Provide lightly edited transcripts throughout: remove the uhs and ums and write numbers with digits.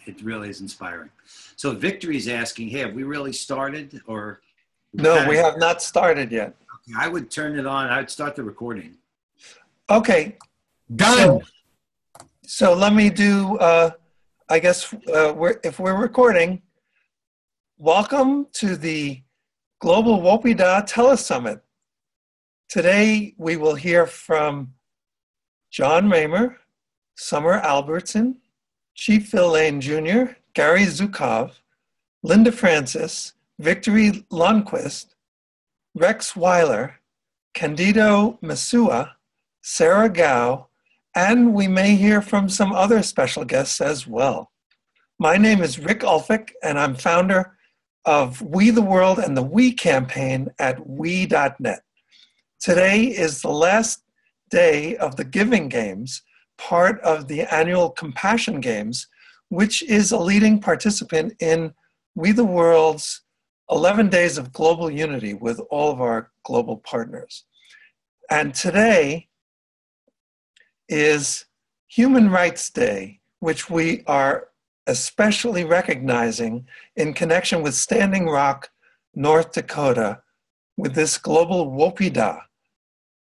it really is inspiring. So Victory's asking, hey, have we really started or? No, we have not started yet. Okay, I would turn it on. I would start the recording. Okay. Done. So let me do, I guess if we're recording, welcome to the Global Wopida Tele-Summit. Today we will hear from John Raymer, Sommer Albertsen, Chief Phil Lane Jr., Gary Zukav, Linda Francis, Victory Longquist, Rex Weiler, Candido Masua, Sarah Gough, and we may hear from some other special guests as well. My name is Rick Ulfick, and I'm founder of We the World and the We campaign at we.net. Today is the last day of the Giving Games, part of the annual Compassion Games, which is a leading participant in We the World's 11 Days of Global Unity with all of our global partners. And today is Human Rights Day, which we are especially recognizing in connection with Standing Rock, North Dakota, with this global Wopida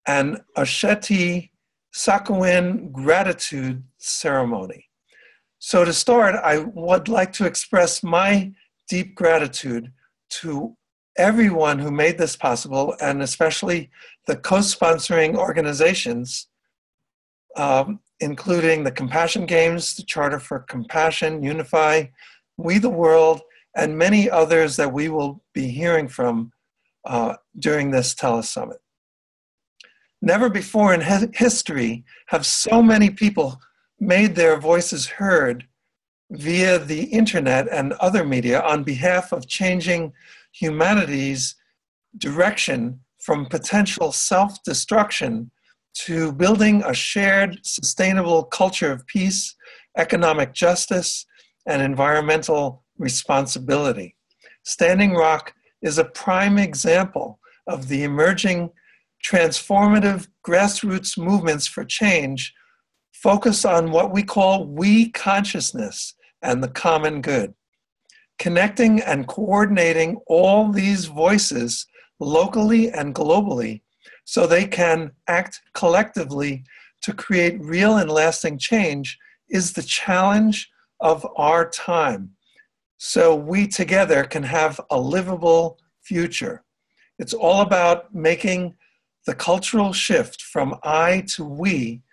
and Osheti Sakowin gratitude ceremony. So to start, I would like to express my deep gratitude to everyone who made this possible, and especially the co-sponsoring organizations, including the Compassion Games, the Charter for Compassion, Unify, We the World, and many others that we will be hearing from during this Tele-Summit. Never before in history have so many people made their voices heard via the internet and other media on behalf of changing humanity's direction from potential self-destruction to building a shared, sustainable culture of peace, economic justice, and environmental responsibility. Standing Rock is a prime example of the emerging transformative grassroots movements for change focus on what we call we consciousness and the common good. Connecting and coordinating all these voices locally and globally so they can act collectively to create real and lasting change is the challenge of our time. So we together can have a livable future. It's all about making the cultural shift from I to we,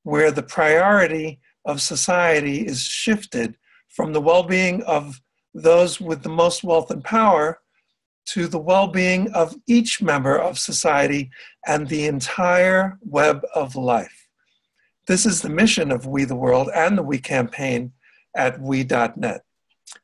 where the priority of society is shifted from the well-being of those with the most wealth and power to the well-being of each member of society and the entire web of life. This is the mission of We the World and the We campaign at we.net.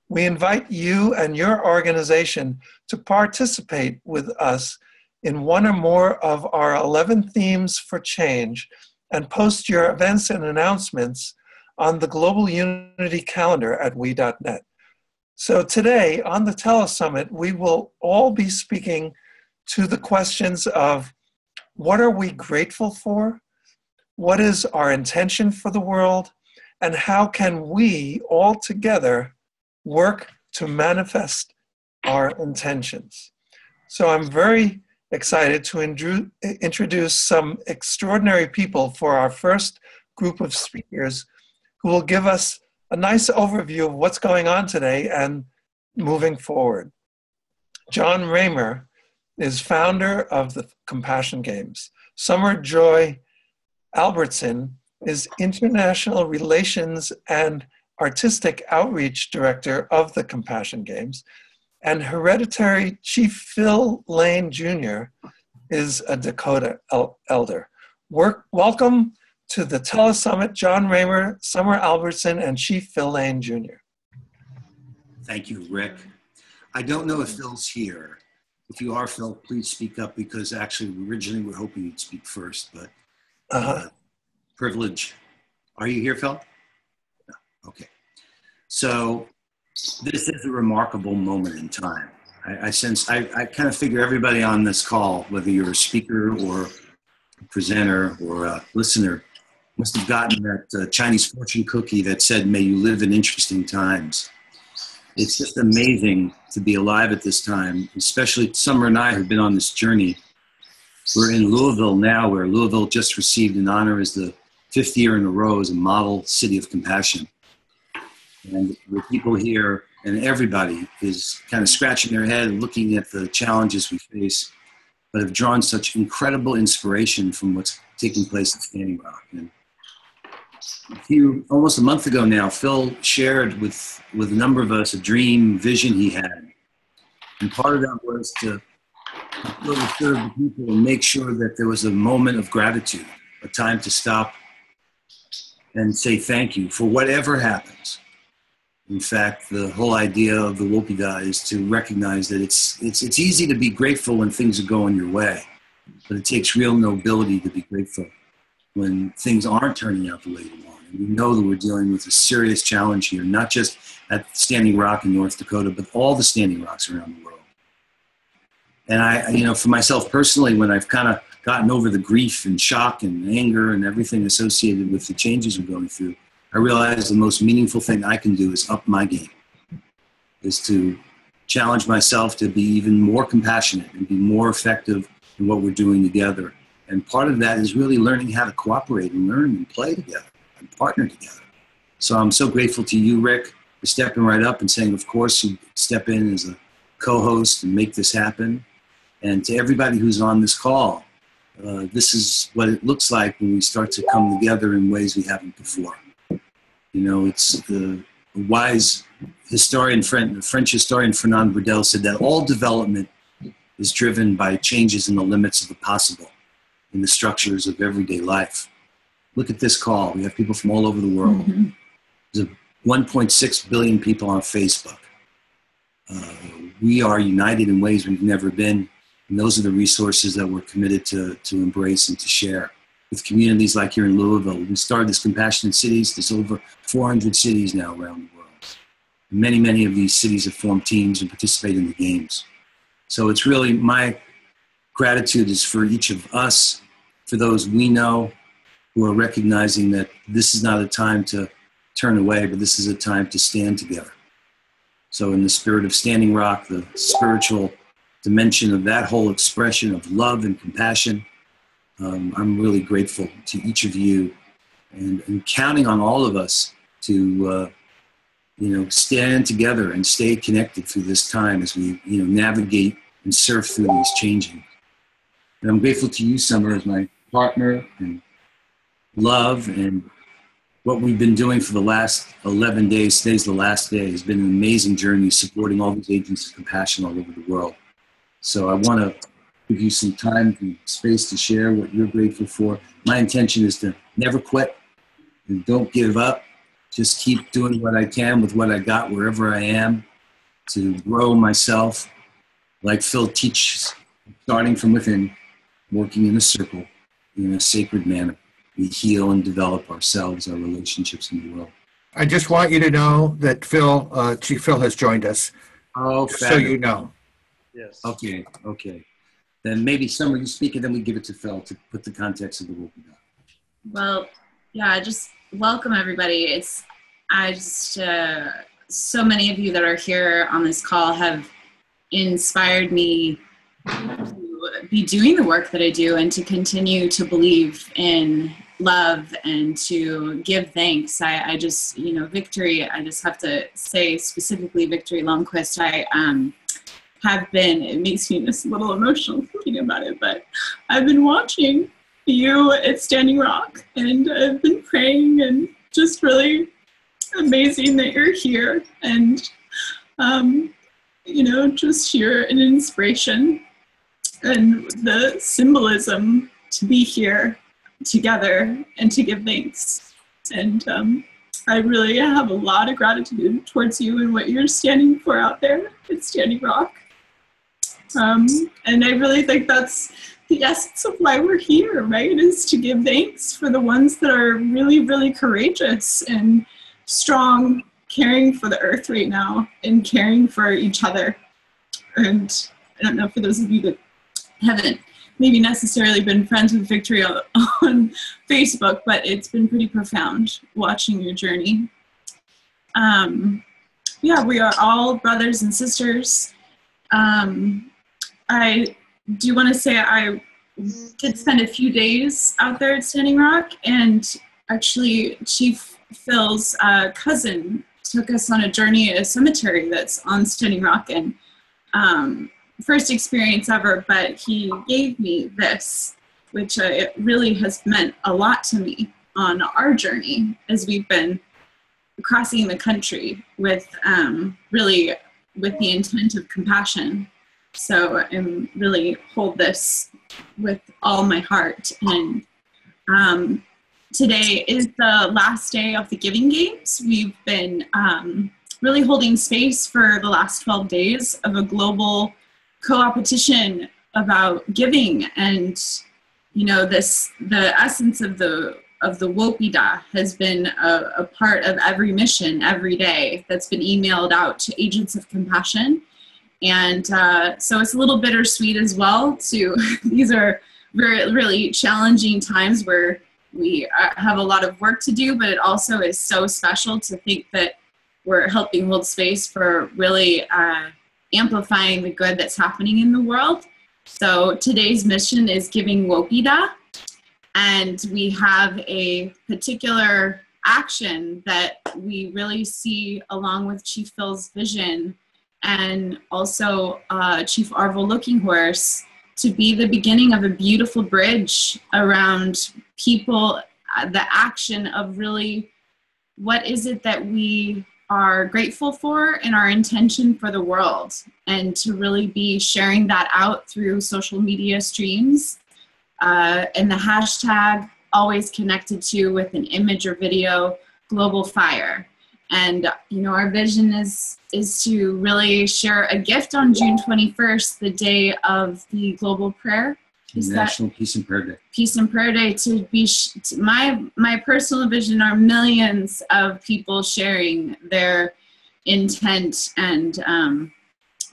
We invite you and your organization to participate with us in one or more of our 11 themes for change and post your events and announcements on the Global Unity calendar at we.net. So today on the Tele-Summit, we will all be speaking to the questions of what are we grateful for? What is our intention for the world? And how can we all together work to manifest our intentions? So I'm very excited to introduce some extraordinary people for our first group of speakers who will give us a nice overview of what's going on today and moving forward. John Raymer is founder of the Compassion Games. Sommer Joy Albertsen is International Relations and Artistic Outreach Director of the Compassion Games. And Hereditary Chief Phil Lane Jr. is a Dakota elder. Welcome to the Tele-Summit, John Raymer, Sommer Albertsen, and Chief Phil Lane Jr. Thank you, Rick. I don't know if Phil's here. If you are, Phil, please speak up because actually originally we were hoping you'd speak first, but privilege. Are you here, Phil? No. Okay. So this is a remarkable moment in time. I kind of figure everybody on this call, whether you're a speaker or a presenter or a listener, Must have gotten that Chinese fortune cookie that said, "May you live in interesting times." It's just amazing to be alive at this time, especially Sommer and I have been on this journey. We're in Louisville now, where Louisville just received an honor as the 5th year in a row as a model city of compassion. And the people here and everybody is kind of scratching their head and looking at the challenges we face, but have drawn such incredible inspiration from what's taking place at Standing Rock. And almost a month ago now, Phil shared with a number of us a dream, vision he had. And part of that was to really serve the people and make sure that there was a moment of gratitude, a time to stop and say thank you for whatever happens. In fact, the whole idea of the Wopida is to recognize that it's easy to be grateful when things are going your way, but it takes real nobility to be grateful when things aren't turning out the way you want. And we know that we're dealing with a serious challenge here, not just at Standing Rock in North Dakota, but all the Standing Rocks around the world. And I, for myself personally, when I've kind of gotten over the grief and shock and anger and everything associated with the changes we're going through, I realize the most meaningful thing I can do is up my game, is to challenge myself to be even more compassionate and be more effective in what we're doing together. And part of that is really learning how to cooperate and learn and play together and partner together. So I'm so grateful to you, Rick, for stepping right up and saying, of course, you step in as a co-host and make this happen. And to everybody who's on this call, this is what it looks like when we start to come together in ways we haven't before. It's the wise historian, French historian Fernand Braudel said that all development is driven by changes in the limits of the possible in the structures of everyday life. Look at this call. We have people from all over the world. Mm-hmm. There's 1.6 billion people on Facebook. We are united in ways we've never been. And those are the resources that we're committed to embrace and to share. With communities like here in Louisville, we started this Compassionate Cities. There's over 400 cities now around the world. Many, many of these cities have formed teams and participate in the games. So it's really my gratitude is for each of us, for those we know who are recognizing that this is not a time to turn away, but this is a time to stand together. So in the spirit of Standing Rock, the spiritual dimension of that whole expression of love and compassion, I'm really grateful to each of you and counting on all of us to, stand together and stay connected through this time as we, navigate and surf through these changing. And I'm grateful to you, Sommer, as my partner and love, and what we've been doing for the last 11 days. Today's the last day. It's been an amazing journey supporting all these agents of compassion all over the world. So I want to give you some time and space to share what you're grateful for. My intention is to never quit and don't give up. Just keep doing what I can with what I got wherever I am to grow myself. Like Phil teaches, starting from within, working in a circle, in a sacred manner. We heal and develop ourselves, our relationships in the world. I just want you to know that Chief Phil has joined us. Oh, so you know. Yes. Okay. Then maybe Sommer, you speak, and then we give it to Phil to put the context of the work down. Well, yeah, just welcome everybody. So many of you that are here on this call have inspired me to be doing the work that I do and to continue to believe in love and to give thanks. I just, Victory, I just have to say specifically Victory Longquist, it makes me just a little emotional thinking about it, but I've been watching you at Standing Rock and I've been praying and just really amazing that you're here and, just you're an inspiration and the symbolism to be here together and to give thanks. And I really have a lot of gratitude towards you and what you're standing for out there at Standing Rock. And I really think that's the essence of why we're here, right? Is to give thanks for the ones that are really, really courageous and strong, caring for the earth right now and caring for each other. And I don't know, for those of you that haven't maybe necessarily been friends with Victory on Facebook, but it's been pretty profound watching your journey. Yeah, we are all brothers and sisters. I do want to say I did spend a few days out there at Standing Rock, and actually Chief Phil's cousin took us on a journey at a cemetery that's on Standing Rock, and first experience ever, but he gave me this, which it really has meant a lot to me on our journey as we've been crossing the country with really with the intent of compassion. So I really hold this with all my heart. And today is the last day of the Giving Games. We've been really holding space for the last 12 days of a global co-opetition about giving. And, you know, the essence of the Wopida has been a part of every mission every day that's been emailed out to agents of compassion. And so it's a little bittersweet as well too. These are really challenging times where we have a lot of work to do, but it also is so special to think that we're helping hold space for really amplifying the good that's happening in the world. So today's mission is Giving Wopida. And we have a particular action that we really see along with Chief Phil's vision and also Chief Arvel Looking Horse to be the beginning of a beautiful bridge around people, the action of really what is it that we are grateful for and our intention for the world, and to really be sharing that out through social media streams. And the hashtag always connected to with an image or video, Global Fire. And, you know, our vision is to really share a gift on June 21st, the day of the global prayer. National Peace and Prayer Day. Peace and Prayer Day, to be, my personal vision are millions of people sharing their intent and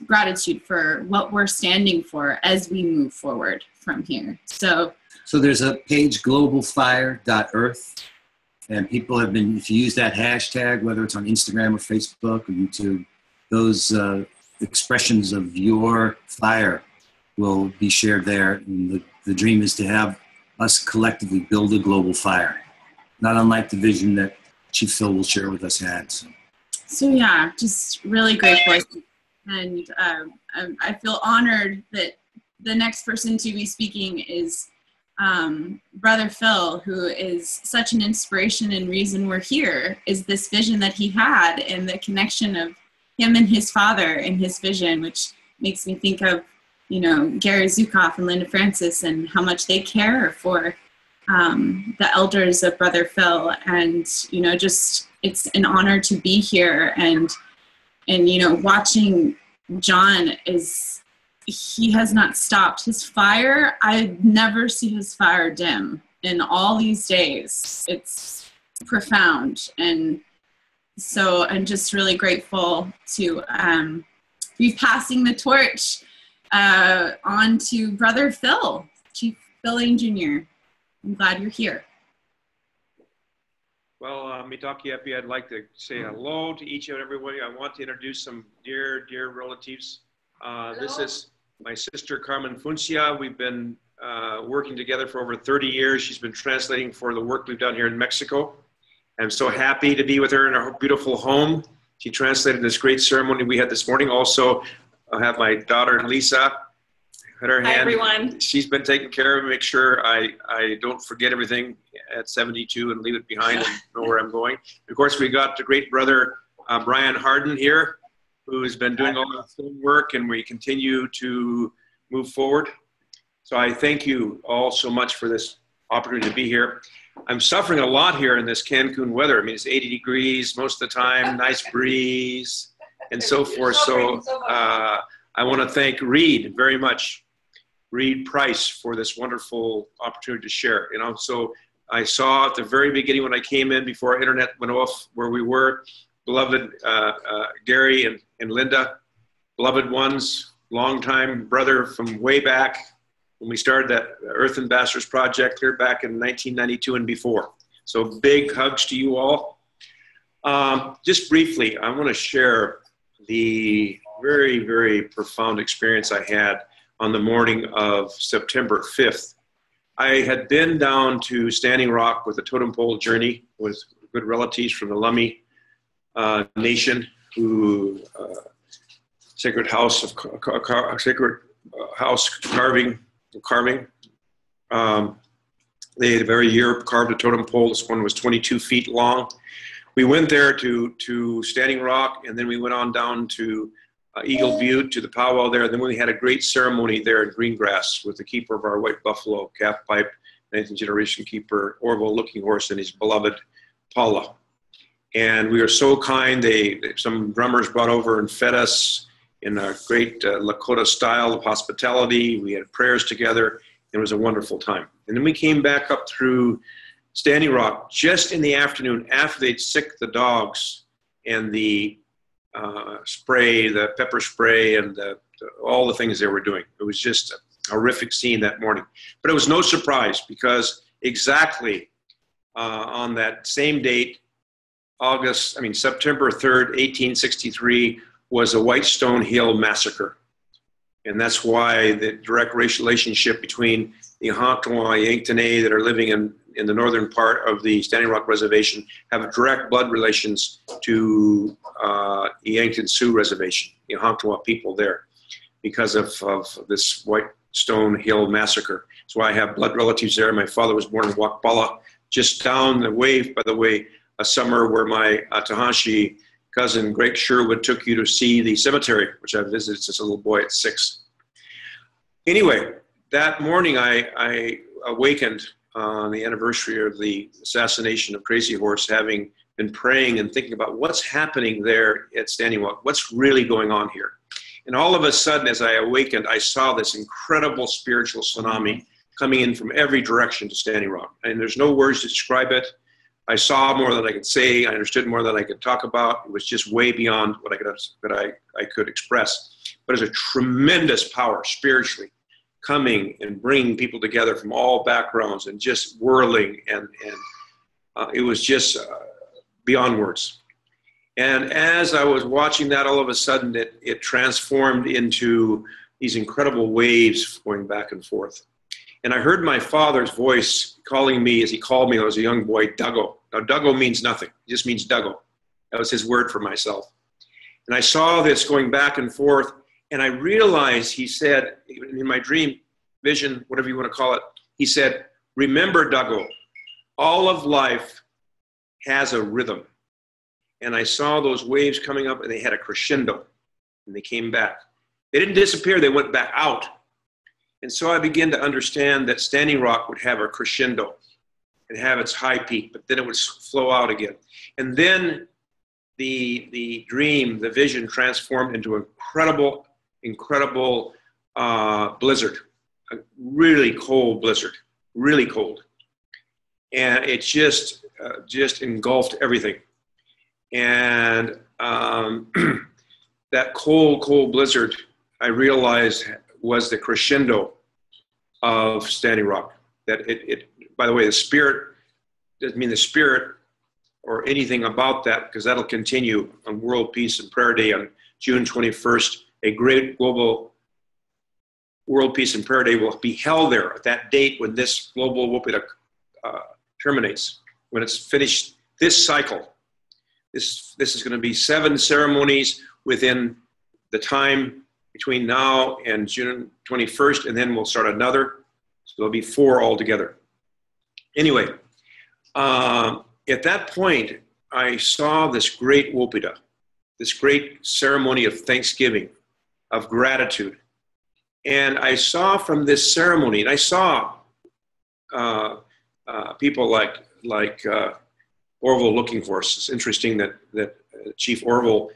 gratitude for what we're standing for as we move forward from here. So there's a page, globalfire.earth, and people have been, if you use that hashtag, whether it's on Instagram or Facebook or YouTube, those expressions of your fire will be shared there. And the dream is to have us collectively build a global fire, not unlike the vision that Chief Phil will share with us had. So yeah, just really grateful. And I feel honored that the next person to be speaking is Brother Phil, who is such an inspiration and reason we're here, is this vision that he had and the connection of him and his father and his vision, which makes me think of, you know, Gary Zukav and Linda Francis and how much they care for the elders of Brother Phil. And, you know, just, it's an honor to be here. And you know, watching John he has not stopped. His fire, I never see his fire dim in all these days. It's profound. And so I'm just really grateful to be passing the torch on to Brother Phil, Chief Phil Jr. I'm glad you're here. Well, Mitaki Epi, I'd like to say hello to each and everybody. I want to introduce some dear relatives. This is my sister, Carmen Funcia. We've been working together for over 30 years. She's been translating for the work we've done here in Mexico. I'm so happy to be with her in her beautiful home. She translated this great ceremony we had this morning. Also, I have my daughter, Lisa, at her hand. Hi, everyone. She's been taking care of me, make sure I don't forget everything at 72 and leave it behind and know where I'm going. Of course, we got the great brother, Brian Harden here, who's been doing all the film work, and we continue to move forward. So I thank you all so much for this opportunity to be here. I'm suffering a lot here in this Cancun weather. I mean, it's 80 degrees most of the time, nice breeze, and so forth. So I want to thank Reed very much, Reed Price, for this wonderful opportunity to share. You know, so I saw at the very beginning when I came in before our internet went off where we were, beloved Gary and Linda, beloved ones, longtime brother from way back when we started that Earth Ambassadors Project clear back in 1992 and before. So big hugs to you all. Just briefly, I want to share the very, very profound experience I had on the morning of September 5th. I had been down to Standing Rock with a totem pole journey with good relatives from the Lummi Nation, who sacred house carving. They had a very year carved a totem pole. This one was 22 feet long. We went there to Standing Rock, and then we went on down to Eagle Butte to the powwow there. Then we had a great ceremony there in Greengrass with the keeper of our white buffalo, calf pipe, 19th generation keeper, Orville Looking Horse, and his beloved Paula. And we were so kind. Some drummers brought over and fed us in a great Lakota style of hospitality. We had prayers together. It was a wonderful time. And then we came back up through Standing Rock just in the afternoon after they'd sicked the dogs and the spray, the pepper spray, and all the things they were doing. It was just a horrific scene that morning. But it was no surprise because exactly on that same date, September 3rd, 1863, was the Whitestone Hill Massacre. And that's why the direct racial relationship between the Yanktonais, Yanktonais that are living in the northern part of the Standing Rock Reservation have direct blood relations to the Yankton Sioux Reservation, the Yanktonais people there, because of this Whitestone Hill Massacre. That's why I have blood relatives there. My father was born in Wakpala, just down the way, by the way, a summer where my Tahanshi cousin Greg Sherwood took you to see the cemetery, which I visited as a little boy at 6. Anyway, that morning I awakened on the anniversary of the assassination of Crazy Horse, having been praying and thinking about what's happening there at Standing Rock, what's really going on here. And all of a sudden, as I awakened, I saw this incredible spiritual tsunami coming in from every direction to Standing Rock. And there's no words to describe it. I saw more than I could say. I understood more than I could talk about. It was just way beyond what I could express. But it's a tremendous power spiritually coming and bringing people together from all backgrounds and just whirling. And it was just beyond words. And as I was watching that, all of a sudden it transformed into these incredible waves going back and forth. And I heard my father's voice calling me, as he called me when I was a young boy, Duggo. Now, Duggo means nothing. It just means Duggo. That was his word for myself. And I saw this going back and forth, and I realized, he said, in my dream, vision, whatever you want to call it, he said, remember, Duggo, all of life has a rhythm. And I saw those waves coming up, and they had a crescendo, and they came back. They didn't disappear. They went back out. And so I began to understand that Standing Rock would have a crescendo and have its high peak, but then it would flow out again. And then the dream, the vision transformed into an incredible blizzard, a really cold blizzard, really cold. And it just engulfed everything. And that cold blizzard, I realized, was the crescendo of Standing Rock. That it by the way, the spirit doesn't mean the spirit or anything about that, because that'll continue on World Peace and Prayer Day on June 21st. A great global World Peace and Prayer Day will be held there at that date when this global Wopida terminates, when it's finished this cycle. This is going to be 7 ceremonies within the time between now and June 21st, and then we'll start another. So there'll be 4 altogether. Anyway, at that point, I saw this great Wopida, this great ceremony of thanksgiving, of gratitude. And I saw from this ceremony, and I saw people like Orville Looking Horse. It's interesting that Chief Orville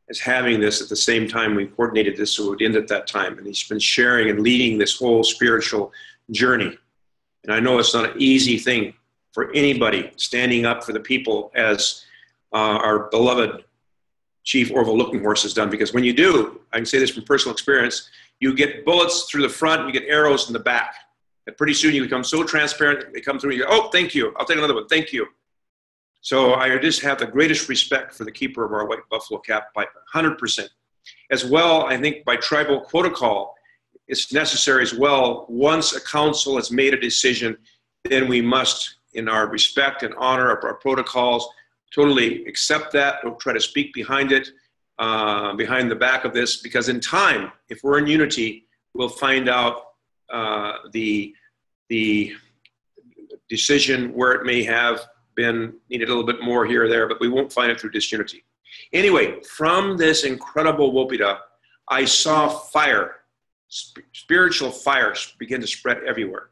is having this at the same time we coordinated this, so it would end at that time. And he's been sharing and leading this whole spiritual journey. And I know it's not an easy thing for anybody standing up for the people as our beloved Chief Orville Looking Horse has done, because when you do, I can say this from personal experience, You get bullets through the front, you get arrows in the back. And pretty soon you become so transparent, they come through and you go, oh, thank you. I'll take another one. Thank you. So I just have the greatest respect for the keeper of our white buffalo cap by 100%. As well, I think by tribal protocol, it's necessary as well. Once a council has made a decision, then we must, in our respect and honor of our protocols, totally accept that. Don't try to speak behind it, behind the back of this, because in time, if we're in unity, we'll find out the decision where it may have been needed a little bit more here or there, but we won't find it through disunity. Anyway, from this incredible Wopida, I saw fire, spiritual fire begin to spread everywhere.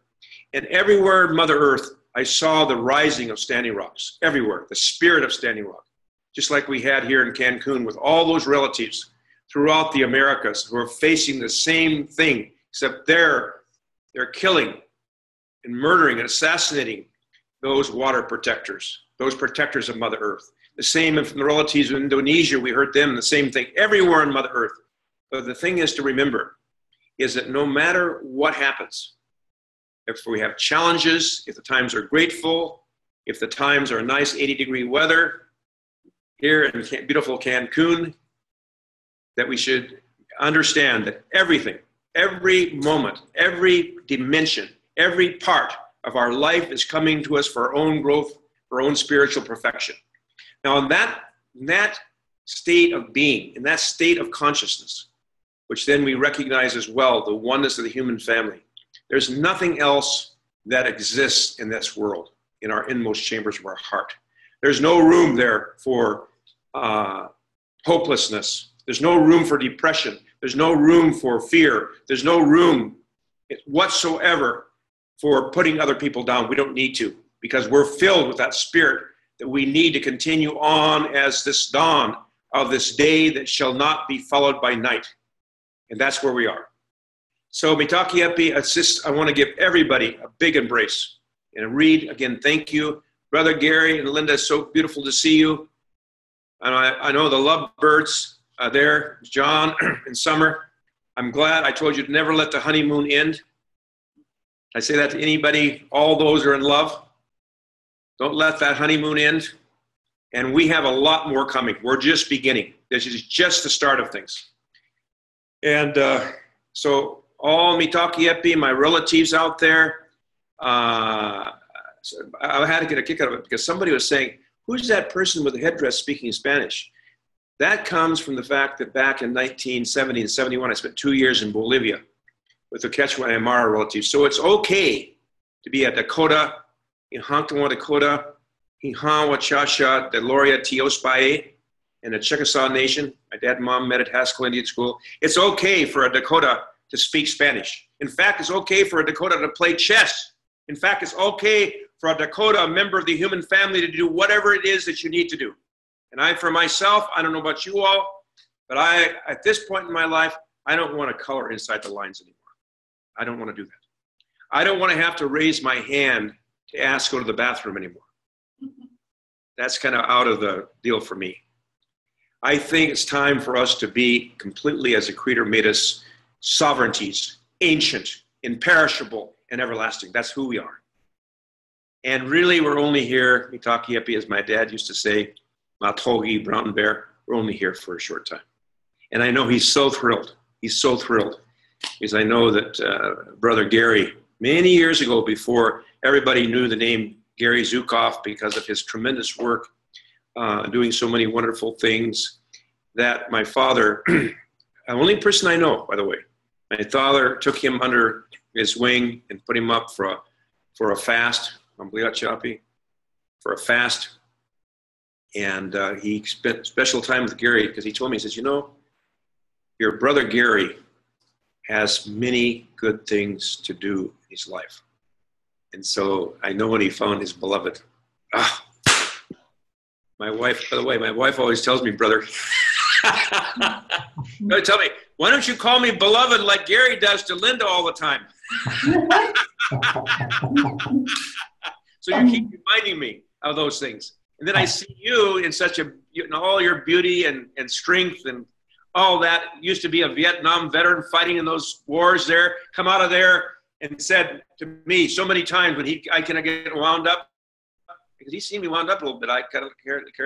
And everywhere, Mother Earth, I saw the rising of Standing Rocks, everywhere, the spirit of Standing Rock. Just like we had here in Cancun with all those relatives throughout the Americas who are facing the same thing, except they're killing and murdering and assassinating those water protectors, those protectors of Mother Earth. The same from the relatives of Indonesia, we heard them, the same thing everywhere on Mother Earth. But the thing is to remember is that no matter what happens, if we have challenges, if the times are grateful, if the times are nice 80-degree weather here in beautiful Cancun, that we should understand that everything, every moment, every dimension, every part of our life is coming to us for our own growth, for our own spiritual perfection. Now, in that state of being, in that state of consciousness, which then we recognize as well the oneness of the human family, there's nothing else that exists in this world, in our inmost chambers of our heart. There's no room there for hopelessness. There's no room for depression. There's no room for fear. There's no room whatsoever for putting other people down. We don't need to, because we're filled with that spirit that we need to continue on as this dawn of this day that shall not be followed by night. And that's where we are. So Mitaki Epi, I want to give everybody a big embrace. And Reed, again, thank you. Brother Gary and Linda, it's so beautiful to see you. And I know the lovebirds there, John and Sommer. I'm glad. I told you to never let the honeymoon end. I say that to anybody, all those are in love. Don't let that honeymoon end. And we have a lot more coming. We're just beginning. This is just the start of things. And so all Mitaki Epi, my relatives out there, I had to get a kick out of it because somebody was saying, who's that person with the headdress speaking Spanish? That comes from the fact that back in 1970 and 71, I spent 2 years in Bolivia with the Quechua and Aymara relatives. So it's okay to be a Dakota, in Hanktonwa Dakota, Hihanwa Chasha, Deloria Tiospae, in the Chickasaw Nation. My dad and mom met at Haskell Indian School. It's okay for a Dakota to speak Spanish. In fact, it's okay for a Dakota to play chess. In fact, it's okay for a Dakota, a member of the human family, to do whatever it is that you need to do. And for myself, I don't know about you all, but at this point in my life, I don't want to color inside the lines anymore. I don't want to do that. I don't want to have to raise my hand to ask to go to the bathroom anymore. That's kind of out of the deal for me. I think it's time for us to be completely, as the Creator made us, sovereignties, ancient, imperishable, and everlasting. That's who we are. And really, we're only here, Mitaki Epi, as my dad used to say, Matogi, Brown Bear, we're only here for a short time. And I know he's so thrilled. He's so thrilled. Because I know that Brother Gary, many years ago, before everybody knew the name Gary Zukav because of his tremendous work, doing so many wonderful things, that my father, the only person I know, by the way, my father took him under his wing and put him up for a fast, for a fast. And he spent special time with Gary because he told me, he says, you know, your brother Gary has many good things to do in his life. And so I know when he found his beloved. My wife, by the way, my wife always tells me, brother, tell me, why don't you call me beloved like Gary does to Linda all the time? So you keep reminding me of those things. And then I see you in such in all your beauty and strength. And all that used to be a Vietnam veteran fighting in those wars there, come out of there and said to me so many times when I kind of get wound up, because he seen me wound up a little bit. I kind of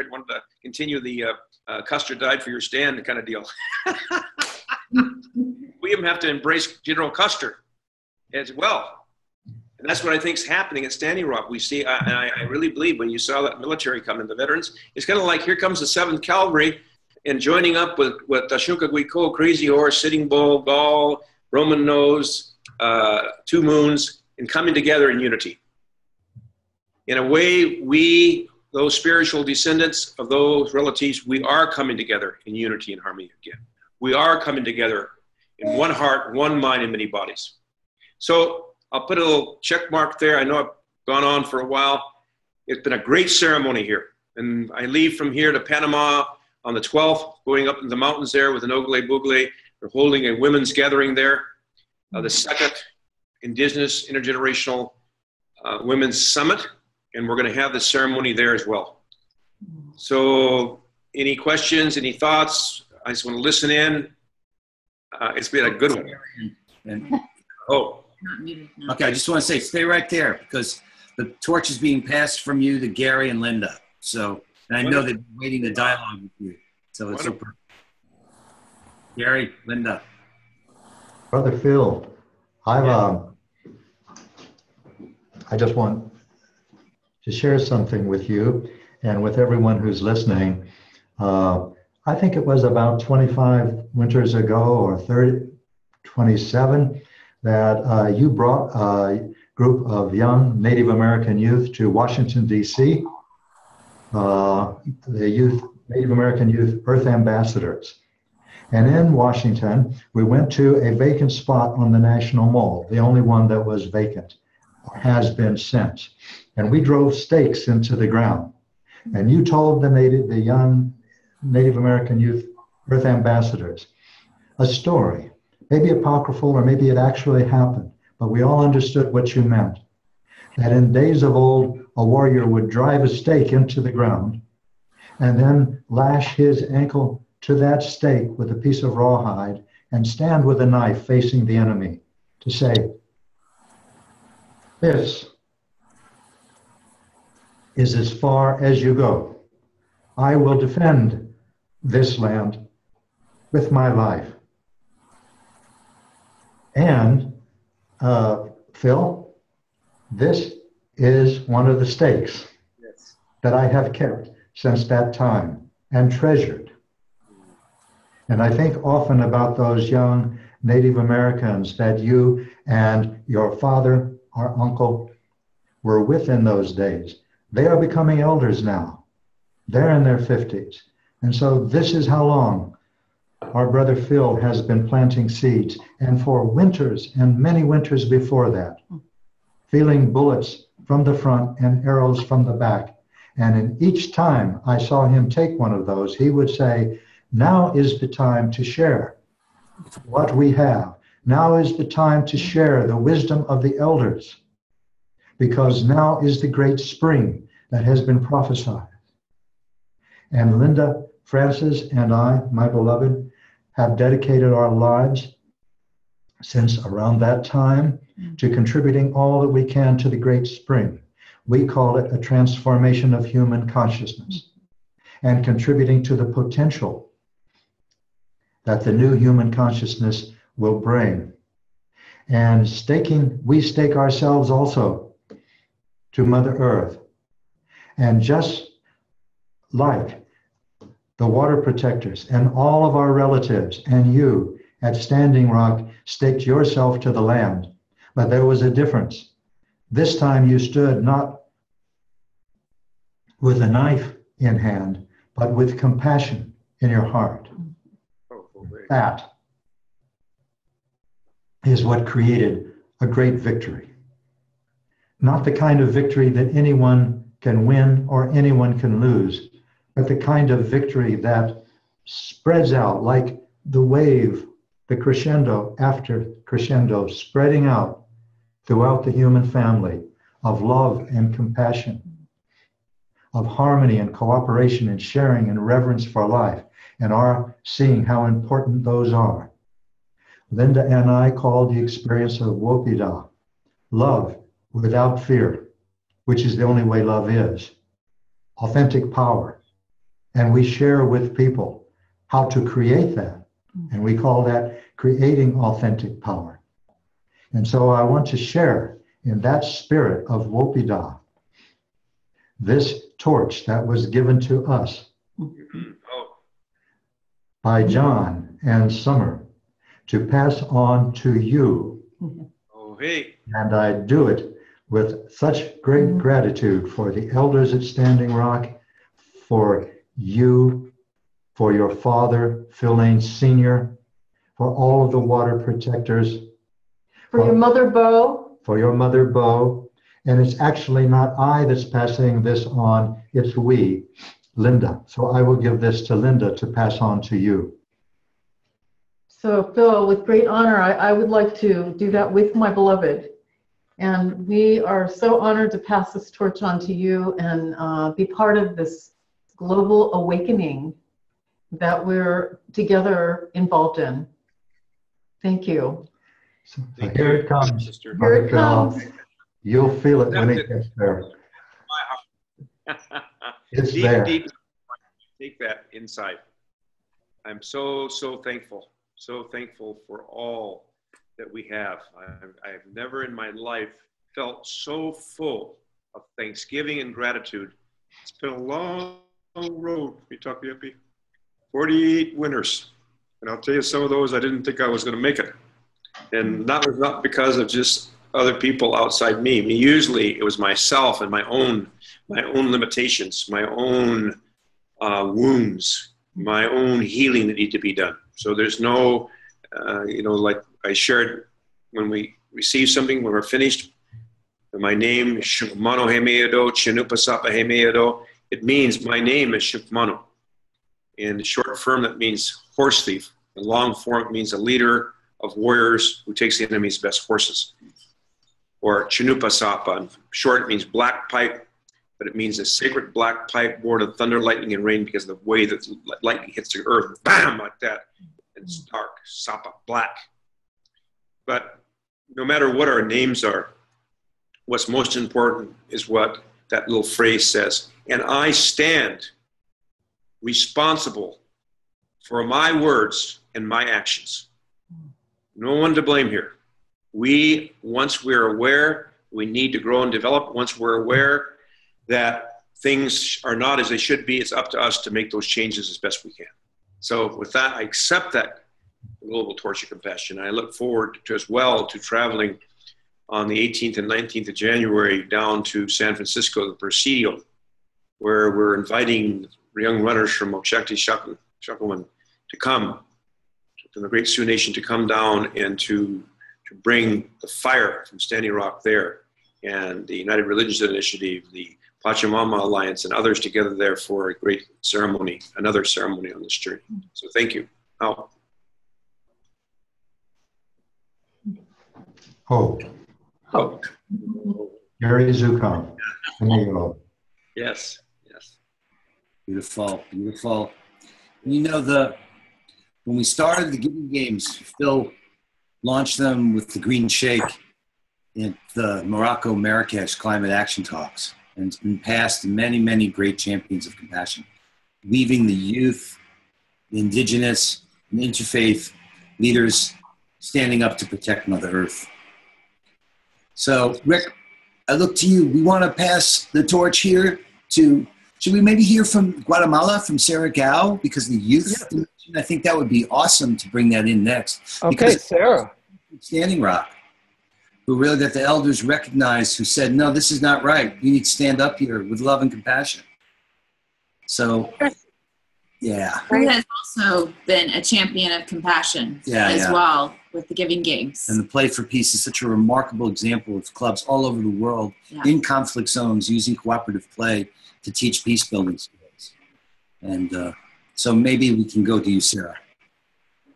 wanted to continue the Custer died for your stand kind of deal. We even have to embrace General Custer as well. And that's what I think is happening at Standing Rock. We see, and I really believe when you saw that military come in, the veterans, it's kind of like here comes the 7th Cavalry and joining up with Tashunka Guiko, Crazy Horse, Sitting Bull, Gaul, Roman Nose, Two Moons, and coming together in unity. In a way, we, those spiritual descendants of those relatives, we are coming together in unity and harmony again. We are coming together in one heart, one mind, and many bodies. So I'll put a little check mark there. I know I've gone on for a while. It's been a great ceremony here. And I leave from here to Panama on the 12th, going up in the mountains there with an Ogle Boogle. We're holding a women's gathering there, the 2nd Indigenous Intergenerational Women's Summit. And we're going to have the ceremony there as well. So any questions, any thoughts? I just want to listen in. It's been a good one. Oh. Okay, I just want to say, stay right there because the torch is being passed from you to Gary and Linda. So, and I know they're waiting to dialogue with you. So it's super. Gary, Linda. Brother Phil, I just want to share something with you and with everyone who's listening. I think it was about 25 winters ago or 27 that you brought a group of young Native American youth to Washington, D.C., the Native American Youth Earth Ambassadors. And in Washington, we went to a vacant spot on the National Mall, the only one that was vacant, or has been since. And we drove stakes into the ground. And you told the young Native American Youth Earth Ambassadors a story, maybe apocryphal or maybe it actually happened, but we all understood what you meant. That in days of old, a warrior would drive a stake into the ground and then lash his ankle to that stake with a piece of rawhide and stand with a knife facing the enemy to say, "This is as far as you go. I will defend this land with my life." And Phil, this is one of the stakes that I have kept since that time and treasured. And I think often about those young Native Americans that you and your father or uncle were with in those days. They are becoming elders now. They're in their 50s. And so this is how long our brother Phil has been planting seeds, and for winters and many winters before that, feeling bullets from the front and arrows from the back. And in each time I saw him take one of those, he would say, "Now is the time to share what we have. Now is the time to share the wisdom of the elders, because now is the great spring that has been prophesied." And Linda, Francis, and I, my beloved, have dedicated our lives since around that time to contributing all that we can to the great spring. We call it a transformation of human consciousness and contributing to the potential that the new human consciousness will bring. And we stake ourselves also to Mother Earth. And just like the water protectors and all of our relatives and you at Standing Rock staked yourself to the land, but there was a difference. This time you stood not with a knife in hand, but with compassion in your heart. That is what created a great victory. Not the kind of victory that anyone can win or anyone can lose, but the kind of victory that spreads out like the wave, the crescendo after crescendo, spreading out throughout the human family of love and compassion, of harmony and cooperation and sharing and reverence for life. and are seeing how important those are. Linda and I call the experience of Wopida love without fear, which is the only way love is. Authentic power. And we share with people how to create that. And we call that creating authentic power. And so I want to share in that spirit of Wopida this torch that was given to us by John and Sommer to pass on to you. Oh, hey. And I do it with such great gratitude for the elders at Standing Rock, for you, for your father, Phil Lane Sr., for all of the water protectors. For your mother, Bo. For your mother, Bo. And it's actually not I that's passing this on, it's we, Linda. So I will give this to Linda to pass on to you. So Phil, with great honor, I would like to do that with my beloved. And we are so honored to pass this torch on to you and be part of this global awakening that we're together involved in. Thank you. So here it comes. Sister. Here it comes. You'll feel it when it gets there. It's deep, there. deep. Take that inside. I'm so thankful. So thankful for all that we have. I've never in my life felt so full of thanksgiving and gratitude. It's been a long road. We talked to 48 winters. And I'll tell you, some of those I didn't think I was going to make it. And that was not because of just other people outside me. Usually it was myself and my own limitations, my own wounds, my own healing that need to be done. So there's no, like I shared when we receive something, when we're finished, my name is Shukmano Hemeado, Chinupasapa Hemeado. It means my name is Shukmano. In the short form, that means horse thief. In long form, it means a leader of warriors who takes the enemy's best horses. Or Chinupasapa. In short, it means black pipe, but it means a sacred black pipe born of thunder, lightning, and rain because of the way that lightning hits the earth, bam, like that. And it's dark, Sapa, black. But no matter what our names are, what's most important is what that little phrase says. And I stand responsible for my words and my actions. No one to blame here. Once we're aware, we need to grow and develop. Once we're aware that things are not as they should be, it's up to us to make those changes as best we can. So with that, I accept that global torch of compassion. I look forward to as well to traveling on the 18th and 19th of January down to San Francisco, the Presidio, where we're inviting young runners from Okshakti Shakawan to come, from the Great Sioux Nation, to come down and to bring the fire from Standing Rock there, and the United Religions Initiative, the Pachamama Alliance, and others together there for a great ceremony, another ceremony on this journey. So thank you. Now. Hope. Gary Zukav. Yes. Beautiful, beautiful. You know, when we started the Giving Games, Phil launched them with the Green Shake at the Morocco Marrakesh Climate Action Talks, and it's been passed to many, many great champions of compassion, leaving the youth, the indigenous, and interfaith leaders standing up to protect Mother Earth. So, Rick, I look to you. We want to pass the torch here to, should we maybe hear from Guatemala, from Sarah Gough, because the youth dimension, I think that would be awesome to bring that in next. Okay, because Sarah. Standing Rock, who really that the elders recognized, who said, no, this is not right. You need to stand up here with love and compassion. So, yeah. Who has also been a champion of compassion well with the Giving Games. And the Play for Peace is such a remarkable example of clubs all over the world in conflict zones using cooperative play to teach peace building skills. And so maybe we can go to you, Sarah.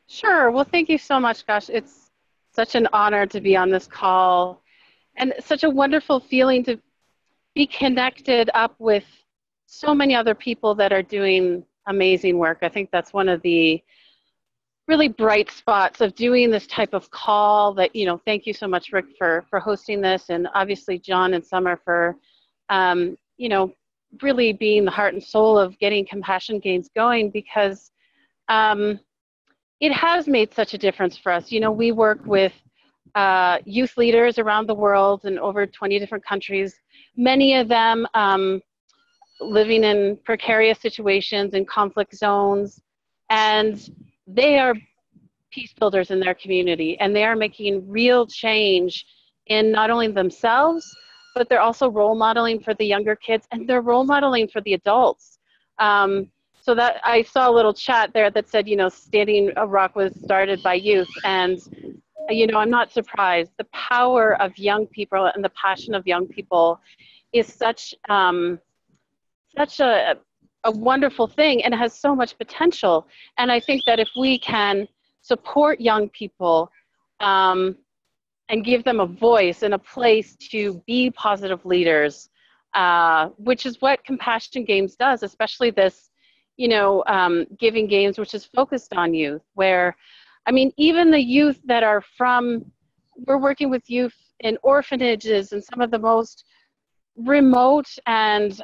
Sure. Well, thank you so much, Gosh. It's such an honor to be on this call, and such a wonderful feeling to be connected up with so many other people that are doing amazing work. I think that's one of the really bright spots of doing this type of call that, thank you so much, Rick, for hosting this, and obviously John and Sommer for, really being the heart and soul of getting Compassion Games going, because it has made such a difference for us. We work with youth leaders around the world in over 20 different countries, many of them living in precarious situations in conflict zones, and they are peace builders in their community, and they are making real change in not only themselves, but they're also role modeling for the younger kids, and they're role modeling for the adults. So that I saw a little chat there that said, Standing Rock was started by youth, and I'm not surprised. The power of young people and the passion of young people is such a wonderful thing, and it has so much potential. And I think that if we can support young people and give them a voice and a place to be positive leaders, which is what Compassion Games does, especially this, Giving Games, which is focused on youth, where, even the youth that are we're working with youth in orphanages and some of the most remote and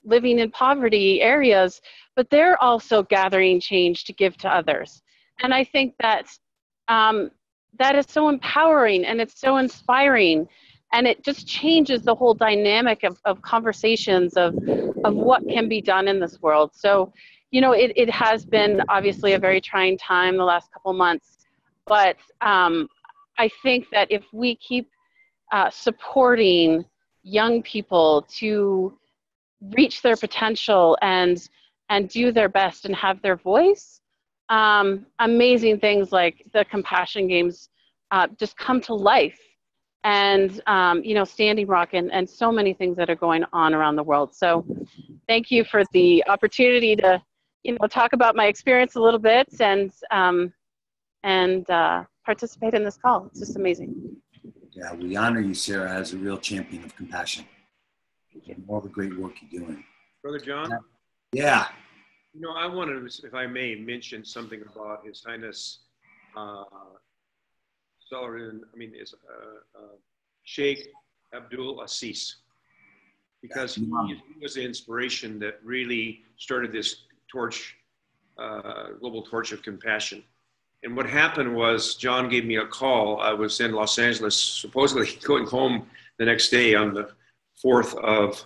living in poverty areas, but they're also gathering change to give to others. And I think that that is so empowering, and it's so inspiring, and it just changes the whole dynamic of conversations of what can be done in this world. So, it has been obviously a very trying time the last couple months, but I think that if we keep supporting young people to reach their potential and do their best and have their voice, amazing things like the Compassion Games just come to life, and Standing Rock and so many things that are going on around the world. So thank you for the opportunity to talk about my experience a little bit and participate in this call. It's just amazing. Yeah, we honor you, Sarah, as a real champion of compassion. Thank you. All the great work you're doing. Brother John? Yeah. I wanted to, if I may, mention something about His Highness Sheikh Abdul Aziz, because he was the inspiration that really started this torch, global torch of compassion. And what happened was John gave me a call. I was in Los Angeles, supposedly going home the next day on the 4th of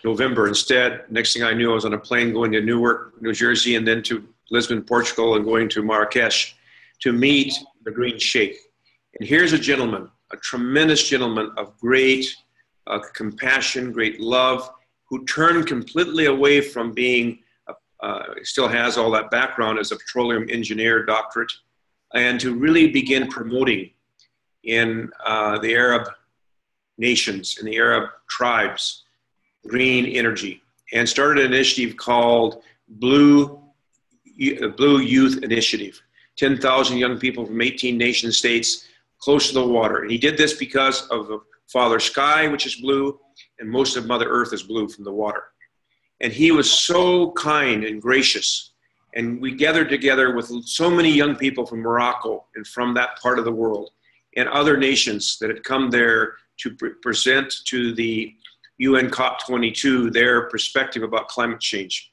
November. Instead, next thing I knew, I was on a plane going to Newark, New Jersey, and then to Lisbon, Portugal, and going to Marrakesh to meet the Green Sheikh. And here's a gentleman, a tremendous gentleman of great compassion, great love, who turned completely away from being, still has all that background as a petroleum engineer doctorate, and to really begin promoting in the Arab nations, in the Arab tribes, green energy, and started an initiative called Blue Youth Initiative. 10,000 young people from 18 nation states close to the water. And he did this because of the Father Sky, which is blue, and most of Mother Earth is blue from the water. And he was so kind and gracious. And we gathered together with so many young people from Morocco and from that part of the world and other nations that had come there to present to the UN COP22 their perspective about climate change.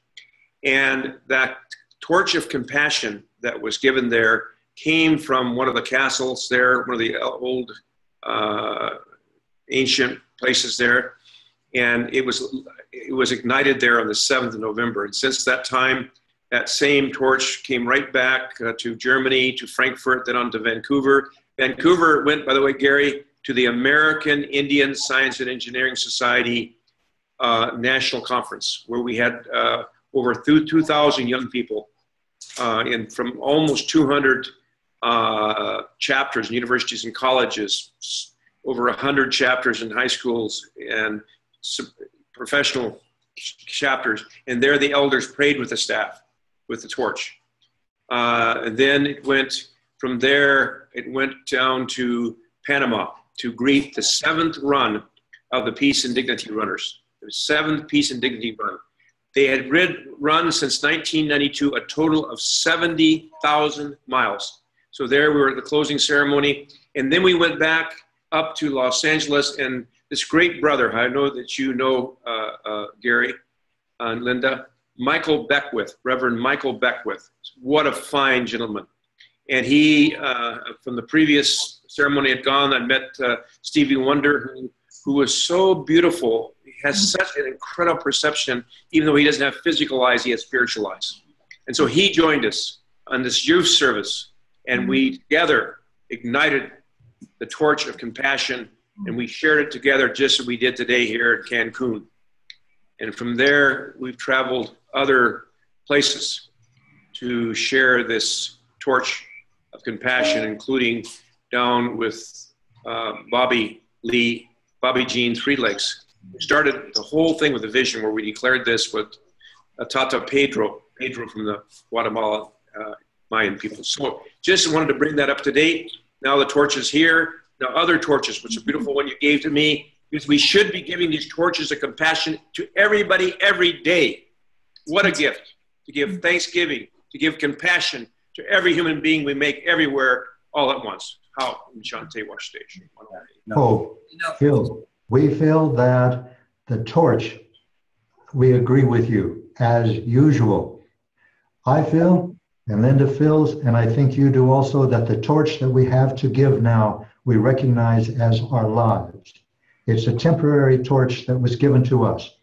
And that torch of compassion that was given there came from one of the castles there, one of the old ancient places there. And it was ignited there on the 7th of November. And since that time, that same torch came right back to Germany, to Frankfurt, then on to Vancouver. Vancouver went, by the way, Gary, to the American Indian Science and Engineering Society National Conference, where we had over 2,000 young people and from almost 200 chapters in universities and colleges, over 100 chapters in high schools and professional chapters. And there the elders prayed with the staff, with the torch. And then it went from there, it went down to Panama to greet the 7th run of the Peace and Dignity Runners. The 7th Peace and Dignity Run. They had run since 1992 a total of 70,000 miles. So there we were at the closing ceremony. And then we went back up to Los Angeles, and this great brother, I know that you know Gary and Linda, Michael Beckwith, Reverend Michael Beckwith. What a fine gentleman. And he, from the previous ceremony had gone, I met Stevie Wonder, who was so beautiful. He has such an incredible perception, even though he doesn't have physical eyes, he has spiritual eyes. And so he joined us on this youth service, and we together ignited the torch of compassion, and we shared it together just as we did today here at Cancun. And from there, we've traveled other places to share this torch of compassion, including down with Bobby Jean Three Lakes. We started the whole thing with a vision where we declared this with Tata Pedro from the Guatemala Mayan people. So just wanted to bring that up to date. Now the torch is here. Now other torches, which is a beautiful one you gave to me, because we should be giving these torches of compassion to everybody every day. What a gift to give thanksgiving, to give compassion to every human being we make everywhere all at once. How in Shante Wash Station. Oh, Phil, we feel that the torch, we agree with you as usual. I feel, and Linda feels, and I think you do also, that the torch that we have to give now, we recognize as our lives. It's a temporary torch that was given to us,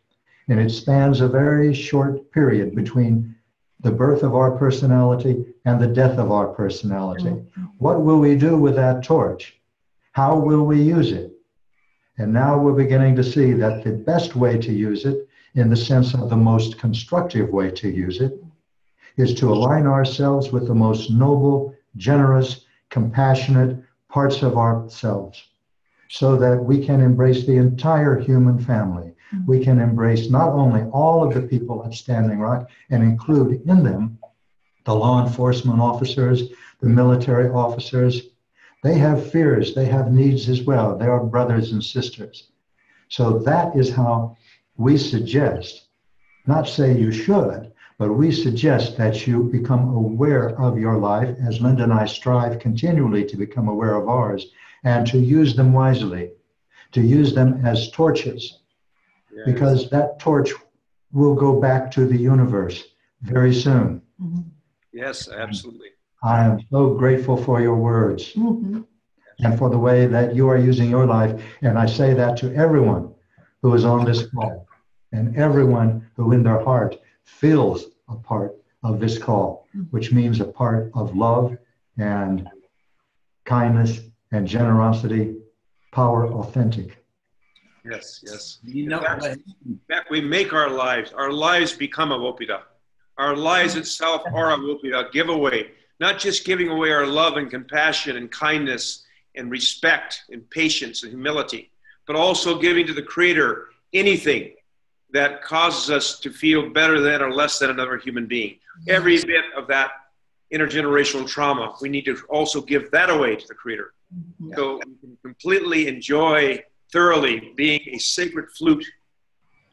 and it spans a very short period between the birth of our personality and the death of our personality. What will we do with that torch? How will we use it? And now we're beginning to see that the best way to use it, in the sense of the most constructive way to use it, is to align ourselves with the most noble, generous, compassionate parts of ourselves, so that we can embrace the entire human family. We can embrace not only all of the people at Standing Rock and include in them the law enforcement officers, the military officers. They have fears, they have needs as well. They are brothers and sisters. So that is how we suggest, not say you should, but we suggest that you become aware of your life, as Linda and I strive continually to become aware of ours, and to use them wisely, to use them as torches, because that torch will go back to the universe very soon. Yes, absolutely. I am so grateful for your words and for the way that you are using your life. And I say that to everyone who is on this call and everyone who in their heart feels a part of this call, which means a part of love and kindness and generosity, power authentic. Yes, yes. You know, in fact, we make our lives become a Wopida. Our lives itself are a Wopida giveaway, not just giving away our love and compassion and kindness and respect and patience and humility, but also giving to the Creator anything that causes us to feel better than or less than another human being. Every bit of that intergenerational trauma, we need to also give that away to the Creator. So we can completely enjoy thoroughly being a sacred flute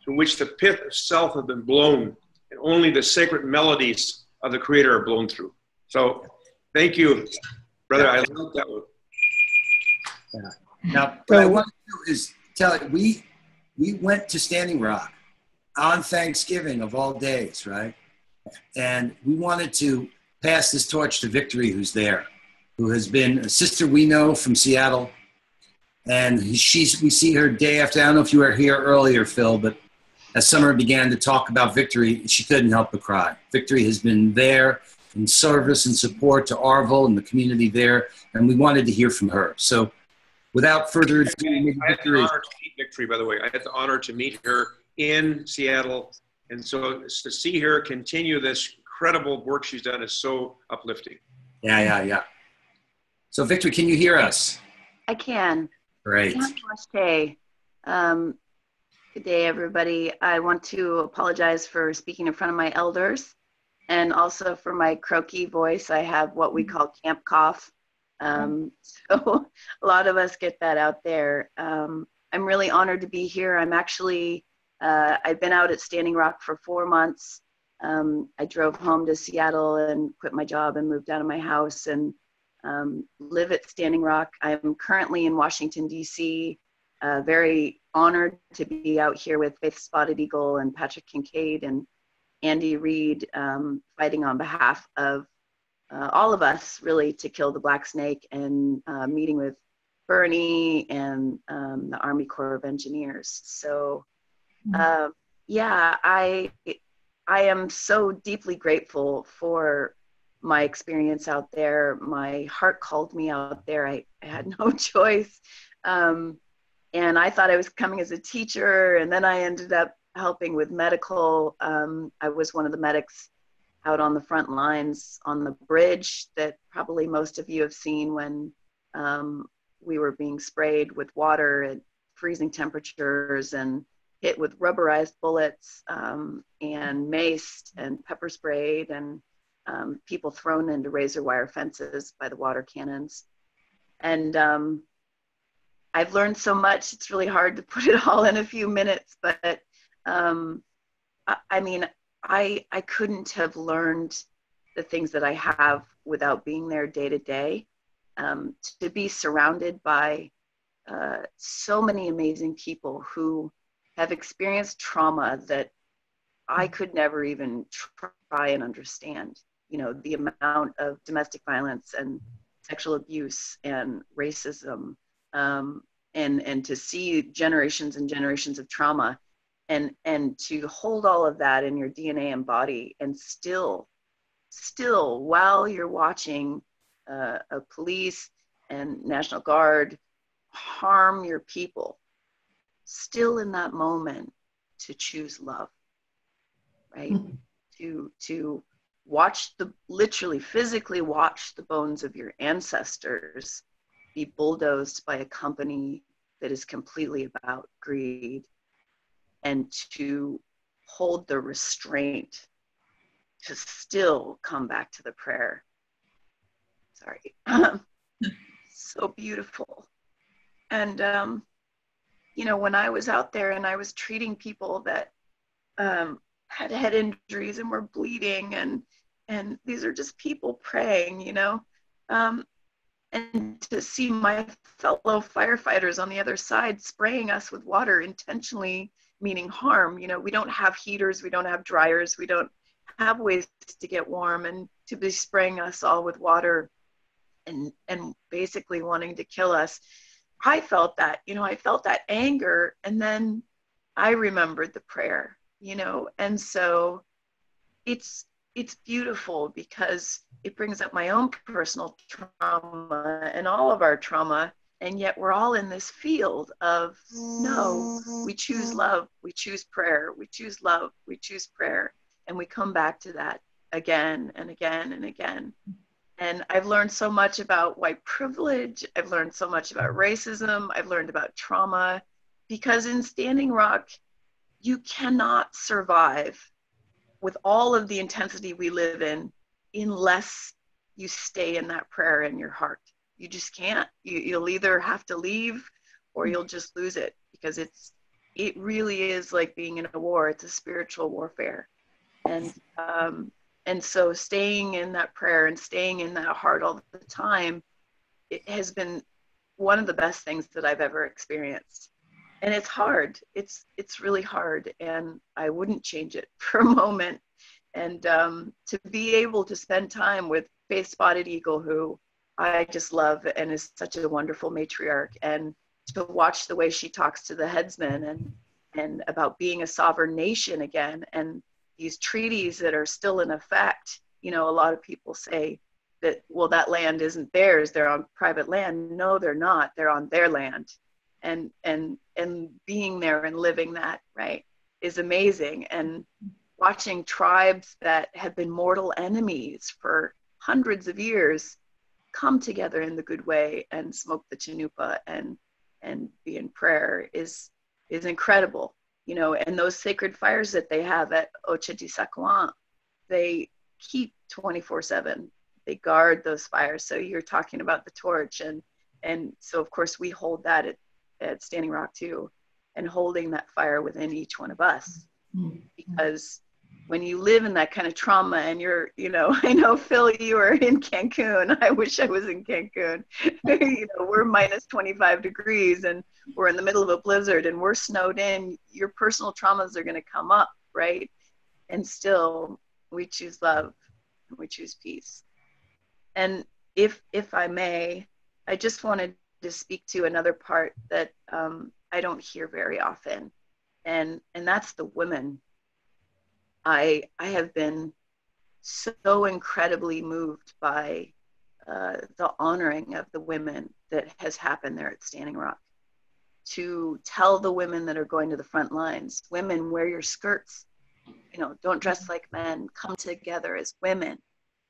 to which the pith of self has been blown, and only the sacred melodies of the Creator are blown through. So thank you, brother. I love that one. Now, what I want to do is tell you, we went to Standing Rock on Thanksgiving of all days, right? And we wanted to pass this torch to Victory, who's there, who has been a sister we know from Seattle. And we see her day after. I don't know if you were here earlier, Phil, but as Sommer began to talk about Victory, she couldn't help but cry. Victory has been there in service and support to Arville and the community there, and we wanted to hear from her. So without further ado, I had the honor to meet Victory, by the way. I had the honor to meet her in Seattle. And so to see her continue this incredible work she's done is so uplifting. Yeah. So Victory, can you hear us? I can. Great. Namaste. Good day, everybody. I want to apologize for speaking in front of my elders and also for my croaky voice. I have what we call camp cough. So a lot of us get that out there. I'm really honored to be here. I'm actually I've been out at Standing Rock for 4 months. I drove home to Seattle and quit my job and moved out of my house and live at Standing Rock. I'm currently in Washington, D.C., very honored to be out here with Faith Spotted Eagle and Patrick Kincaid and Andy Reid, fighting on behalf of all of us, really, to kill the black snake, and meeting with Bernie and the Army Corps of Engineers. So yeah, I am so deeply grateful for my experience out there. My heart called me out there. I had no choice. And I thought I was coming as a teacher, and then I ended up helping with medical. I was one of the medics out on the front lines on the bridge that probably most of you have seen when we were being sprayed with water at freezing temperatures and hit with rubberized bullets and maced and pepper sprayed, and people thrown into razor wire fences by the water cannons. And I've learned so much, it's really hard to put it all in a few minutes, but I mean, I couldn't have learned the things that I have without being there day to day. To be surrounded by so many amazing people who have experienced trauma that I could never even try and understand. You know, the amount of domestic violence and sexual abuse and racism, and to see generations and generations of trauma, and to hold all of that in your DNA and body, and still while you're watching a police and National Guard harm your people, still in that moment to choose love, right? To watch literally physically watch the bones of your ancestors be bulldozed by a company that is completely about greed, and to hold the restraint to still come back to the prayer. Sorry. So beautiful. And you know, when I was out there and I was treating people that had head injuries and were bleeding, and these are just people praying, you know, and to see my fellow firefighters on the other side spraying us with water, intentionally meaning harm. You know, we don't have heaters, we don't have dryers, we don't have ways to get warm, and to be spraying us all with water and basically wanting to kill us. I felt that, you know, I felt that anger, and then I remembered the prayer, you know, and so it's beautiful because it brings up my own personal trauma and all of our trauma, and yet we're all in this field of, no, we choose love, we choose prayer, we choose love, we choose prayer, and we come back to that again and again and again. And I've learned so much about white privilege. I've learned so much about racism. I've learned about trauma, because in Standing Rock, you cannot survive with all of the intensity we live in unless you stay in that prayer in your heart. You just can't. You'll either have to leave or you'll just lose it, because it really is like being in a war. It's a spiritual warfare. And so staying in that prayer and staying in that heart all the time, it has been one of the best things that I've ever experienced. And it's hard. It's really hard, and I wouldn't change it for a moment. And to be able to spend time with Faith Spotted Eagle, who I just love and is such a wonderful matriarch, and to watch the way she talks to the headsmen and about being a sovereign nation again, and these treaties that are still in effect. You know, a lot of people say that, well, that land isn't theirs, they're on private land. No, they're not. They're on their land. And being there and living that, right, is amazing. And watching tribes that have been mortal enemies for hundreds of years come together in the good way and smoke the chanupa and be in prayer is incredible. You know, and those sacred fires that they have at Ochetisaquan, they keep 24/7. They guard those fires. So you're talking about the torch, and so of course we hold that at Standing Rock too. and holding that fire within each one of us. Because when you live in that kind of trauma and you're, you know, I know, Phil, you were in Cancun. I wish I was in Cancun. You know, we're minus 25 degrees and we're in the middle of a blizzard and we're snowed in. Your personal traumas are going to come up, right? And still, we choose love and we choose peace. And if I may, I just wanted to speak to another part that I don't hear very often, and that's the women. I have been so incredibly moved by the honoring of the women that has happened there at Standing Rock. To tell the women that are going to the front lines, women, wear your skirts, you know, don't dress like men, come together as women,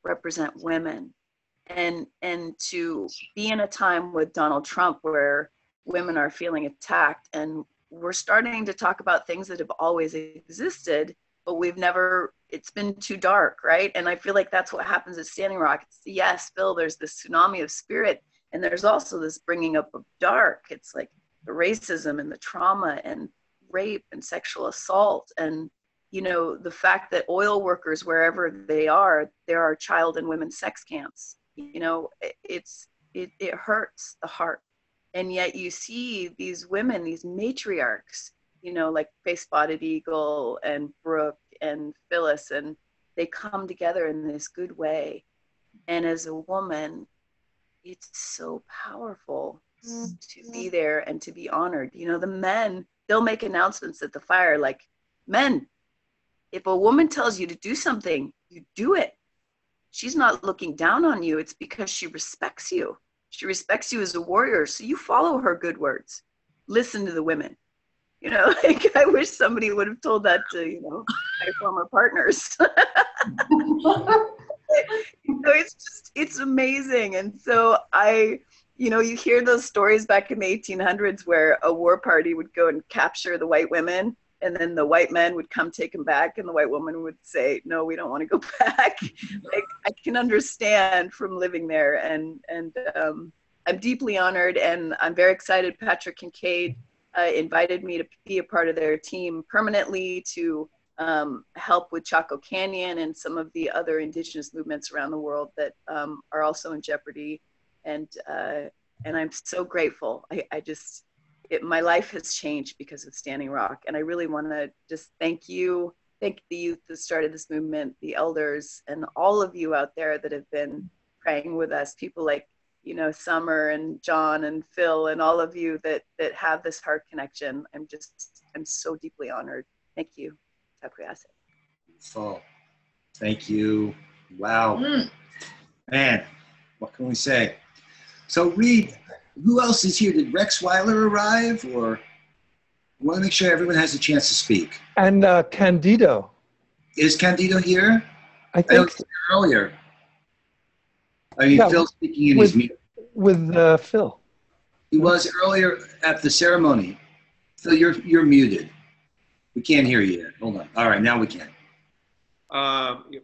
represent women. And to be in a time with Donald Trump where women are feeling attacked, and we're starting to talk about things that have always existed, but we've never, it's been too dark, right? And I feel like that's what happens at Standing Rock. It's, yes, Phil, there's this tsunami of spirit, and there's also this bringing up of dark. It's like the racism and the trauma and rape and sexual assault, and, you know, the fact that oil workers, wherever they are, there are child and women's sex camps. You know, it hurts the heart. And yet you see these women, these matriarchs, you know, like Face Spotted Eagle and Brooke and Phyllis, and they come together in this good way. And as a woman, it's so powerful to be there and to be honored. You know, the men, they'll make announcements at the fire like, men, if a woman tells you to do something, you do it. She's not looking down on you. It's because she respects you. She respects you as a warrior. So you follow her good words. Listen to the women. You know, like, I wish somebody would have told that to, you know, my former partners. You know, it's just, it's amazing. And so you know, you hear those stories back in the 1800s where a war party would go and capture the white women, and then the white men would come take them back, and the white woman would say, no, we don't want to go back. Like, I can understand from living there, and I'm deeply honored, and I'm very excited. Patrick Kincaid invited me to be a part of their team permanently to help with Chaco Canyon and some of the other indigenous movements around the world that are also in jeopardy. And I'm so grateful. My life has changed because of Standing Rock. And I really want to just thank you, thank the youth that started this movement, the elders, and all of you out there that have been praying with us, people like, you know, Sommer and John and Phil and all of you that have this heart connection. I'm so deeply honored. Thank you. Oh, thank you. Wow. Man, what can we say? So Reed, who else is here? Did Rex Weiler arrive, or I want to make sure everyone has a chance to speak? And Candido. Is Candido here? I think earlier. I mean, yeah, Phil speaking in his meeting. With Phil. He was earlier at the ceremony. Phil, you're muted. We can't hear you yet. Hold on. All right, now we can.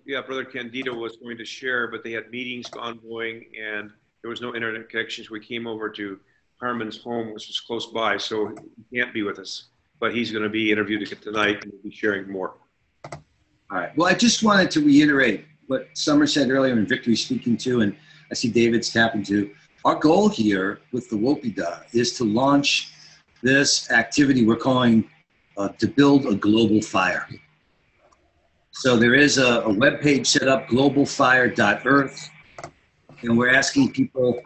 Yeah, Brother Candido was going to share, but they had meetings ongoing and there was no internet connection. So we came over to Harmon's home, which was close by, so he can't be with us. But he's going to be interviewed tonight and we'll be sharing more. All right. Well, I just wanted to reiterate what Sommer said earlier and Victory's speaking to, and I see David's tapping to. Our goal here with the Wopida is to launch this activity we're calling to build a global fire. So there is a webpage set up, globalfire.earth, and we're asking people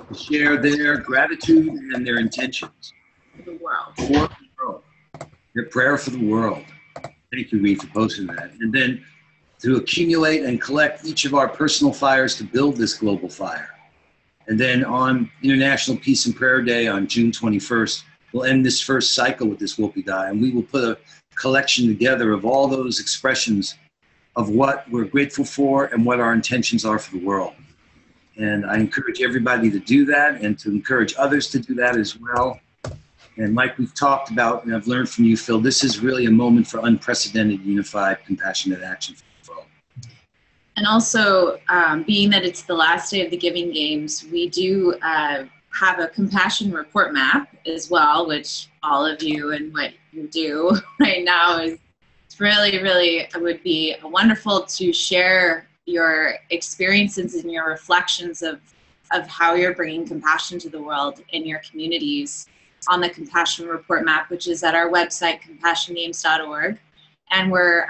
to share their gratitude and their intentions. For the world. For the world. Their prayer for the world. Thank you, Reed, for posting that. And then to accumulate and collect each of our personal fires to build this global fire. And then on International Peace and Prayer Day on June 21st, we'll end this first cycle with this Wopida, and we will put a collection together of all those expressions of what we're grateful for and what our intentions are for the world. And I encourage everybody to do that and to encourage others to do that as well. And like we've talked about, and I've learned from you, Phil, this is really a moment for unprecedented, unified, compassionate action for the world. And also, being that it's the last day of the Giving Games, we do have a compassion report map as well, which all of you and what you do right now is really, really, it would be wonderful to share your experiences and your reflections of how you're bringing compassion to the world in your communities on the Compassion Report Map, which is at our website, compassiongames.org. And we're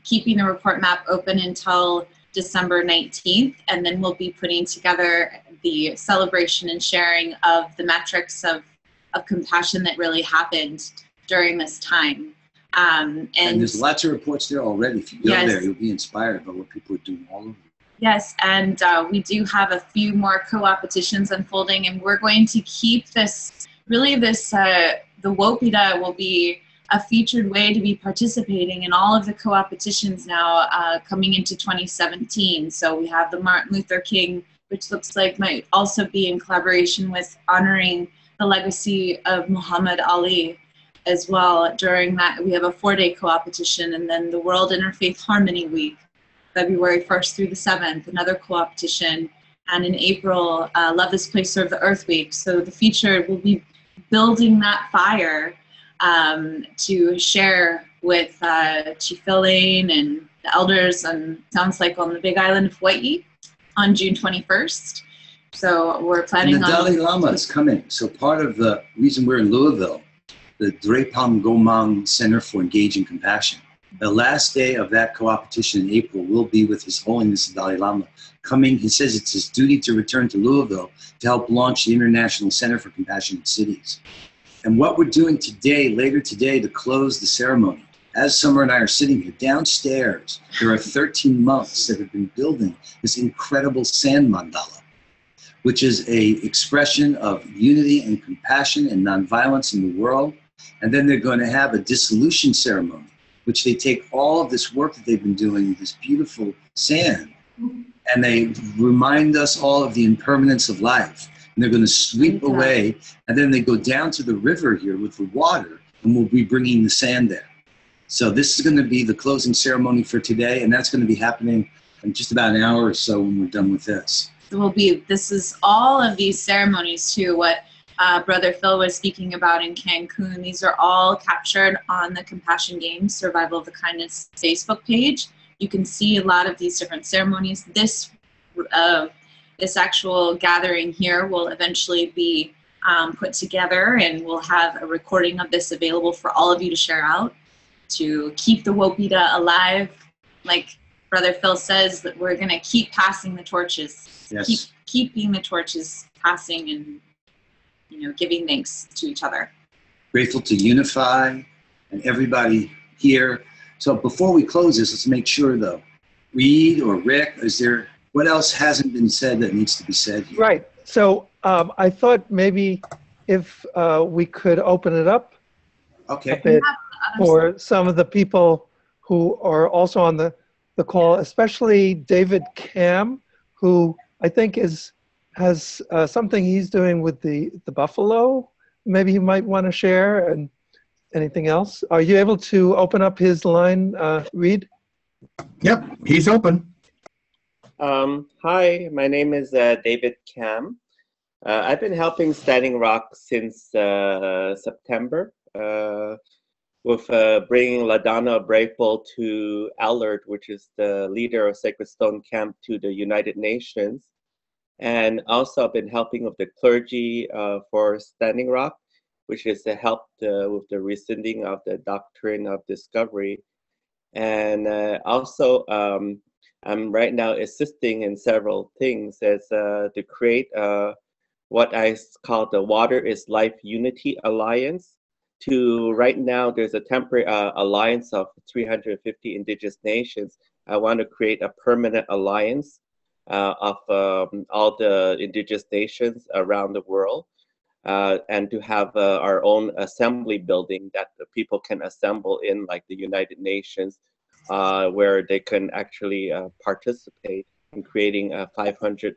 keeping the report map open until December 19th, and then we'll be putting together the celebration and sharing of the metrics of compassion that really happened during this time. And there's lots of reports there already. If you go yes, there, you'll be inspired by what people are doing all over. Yes, and we do have a few more co-op petitions unfolding, and we're going to keep this, really this, the Wopida will be a featured way to be participating in all of the co-op petitions now coming into 2017. So we have the Martin Luther King, which looks like might also be in collaboration with honoring the legacy of Muhammad Ali as well. During that, we have a 4-day co-op petition, and then the World Interfaith Harmony Week, February 1st through the 7th, another co-op petition, and in April, Love This Place, Serve the Earth Week. So the feature will be building that fire to share with Chief Phil Lane and the elders, and sounds like on the Big Island of Hawaii on June 21st. So we're planning and the on— Dalai Lama is coming. So part of the reason we're in Louisville, the Drepam Gomang Center for Engaging Compassion, the last day of that co-op petition in April will be with His Holiness the Dalai Lama coming. He says it's his duty to return to Louisville to help launch the International Center for Compassionate Cities. And what we're doing today, later today, to close the ceremony, as Sommer and I are sitting here downstairs, there are 13 monks that have been building this incredible sand mandala, which is an expression of unity and compassion and nonviolence in the world. And then they're going to have a dissolution ceremony, which they take all of this work that they've been doing with this beautiful sand, and they remind us all of the impermanence of life. And they're going to sweep away, and then they go down to the river here with the water, and we'll be bringing the sand there. So this is going to be the closing ceremony for today, and that's going to be happening in just about an hour or so when we're done with this. This is all of these ceremonies too, what Brother Phil was speaking about in Cancun. These are all captured on the Compassion Games Survival of the Kindness Facebook page. You can see a lot of these different ceremonies. This actual gathering here will eventually be put together, and we'll have a recording of this available for all of you to share out to keep the Wopida alive. Like Brother Phil says, that we're going to keep passing the torches. Yes. Keeping the torches passing, and giving thanks to each other. Grateful to Unify and everybody here. So before we close this, let's make sure though, Reed or Rick, what else hasn't been said that needs to be said here? Right. So I thought maybe if we could open it up a bit for some of the people who are also on the call, especially David Camm, who I think has something he's doing with the buffalo. Maybe he might want to share, and anything else. Are you able to open up his line, Reed? Yep, he's open. Hi, my name is David Camm. I've been helping Standing Rock since September with bringing LaDonna Brayful to Allard, which is the leader of Sacred Stone Camp, to the United Nations. And also I've been helping with the clergy for Standing Rock, which is to help with the rescinding of the doctrine of discovery. And also I'm right now assisting in several things as to create what I call the Water is Life Unity Alliance. Right now there's a temporary alliance of 350 indigenous nations. I want to create a permanent alliance of all the indigenous nations around the world, and to have our own assembly building that the people can assemble in, like the United Nations, where they can actually participate in creating a 500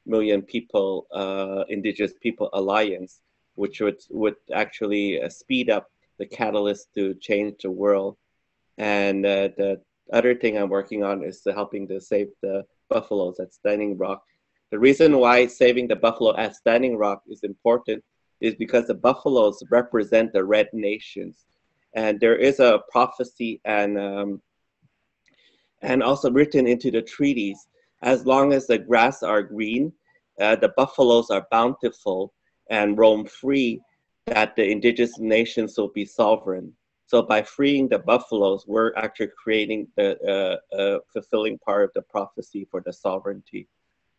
million people, indigenous people alliance, which would actually speed up the catalyst to change the world. And the other thing I'm working on is helping to save the buffaloes at Standing Rock. The reason why saving the buffalo as Standing Rock is important is because the buffaloes represent the red nations. And there is a prophecy and also written into the treaties, as long as the grass are green, the buffaloes are bountiful and roam free, that the indigenous nations will be sovereign. So by freeing the buffaloes, we're actually creating the fulfilling part of the prophecy for the sovereignty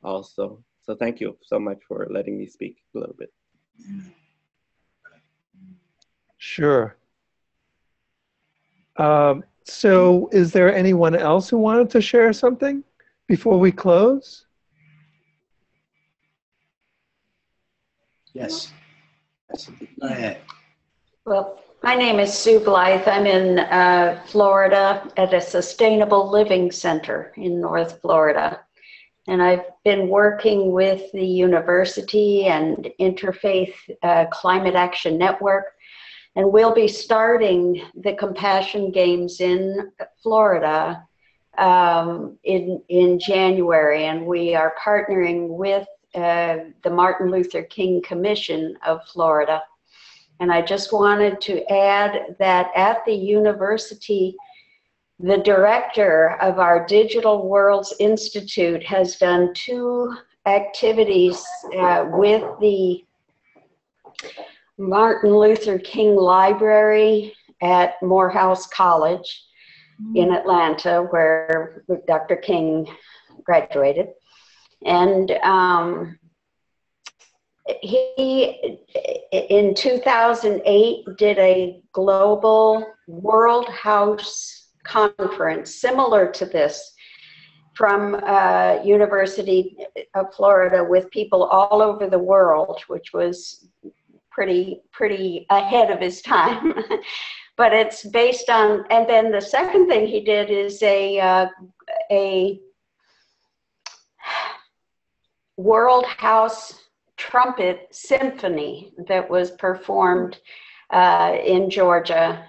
also. So thank you so much for letting me speak a little bit. Sure. So is there anyone else who wanted to share something before we close? Yes. Go ahead. Well, my name is Sue Blythe. I'm in Florida at a sustainable living center in North Florida. And I've been working with the university and Interfaith Climate Action Network. And we'll be starting the Compassion Games in Florida in January. And we are partnering with the Martin Luther King Commission of Florida. And I just wanted to add that at the university, the director of our Digital Worlds Institute has done 2 activities with the Martin Luther King Library at Morehouse College in Atlanta, where Dr. King graduated. And he, in 2008, did a global World House conference similar to this from University of Florida with people all over the world, which was pretty ahead of his time. But it's based on, and then the second thing he did is a World House trumpet symphony that was performed in Georgia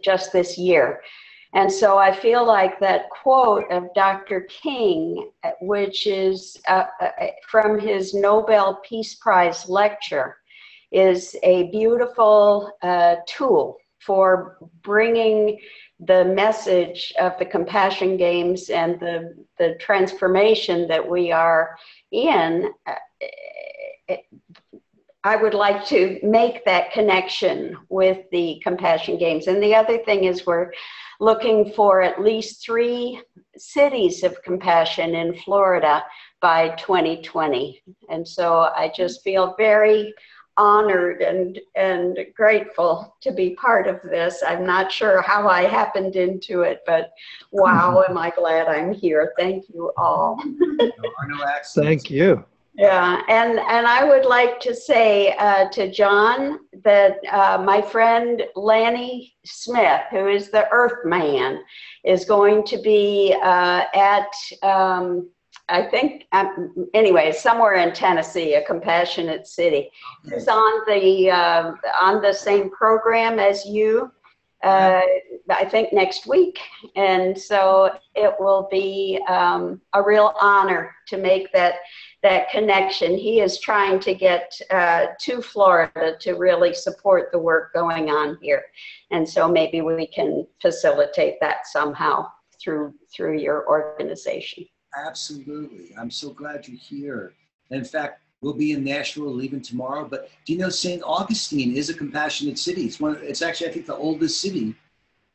just this year. And so I feel like that quote of Dr. King, which is from his Nobel Peace Prize lecture, is a beautiful tool for bringing the message of the Compassion Games and the transformation that we are in. I would like to make that connection with the Compassion Games. And the other thing is we're looking for at least 3 cities of compassion in Florida by 2020. And so I just feel very honored and grateful to be part of this. I'm not sure how I happened into it, but wow, am I glad I'm here. Thank you all. Thank you. Yeah, and I would like to say to John that my friend Lanny Smith, who is the Earth Man, is going to be at, I think, anyway, somewhere in Tennessee, a Compassionate City. Okay. It's on the same program as you, I think next week. And so it will be a real honor to make that connection. He is trying to get to Florida to really support the work going on here. And so maybe we can facilitate that somehow through your organization. Absolutely. I'm so glad you're here. And in fact, we'll be in Nashville leaving tomorrow. But do you know St. Augustine is a compassionate city? It's actually, I think, the oldest city.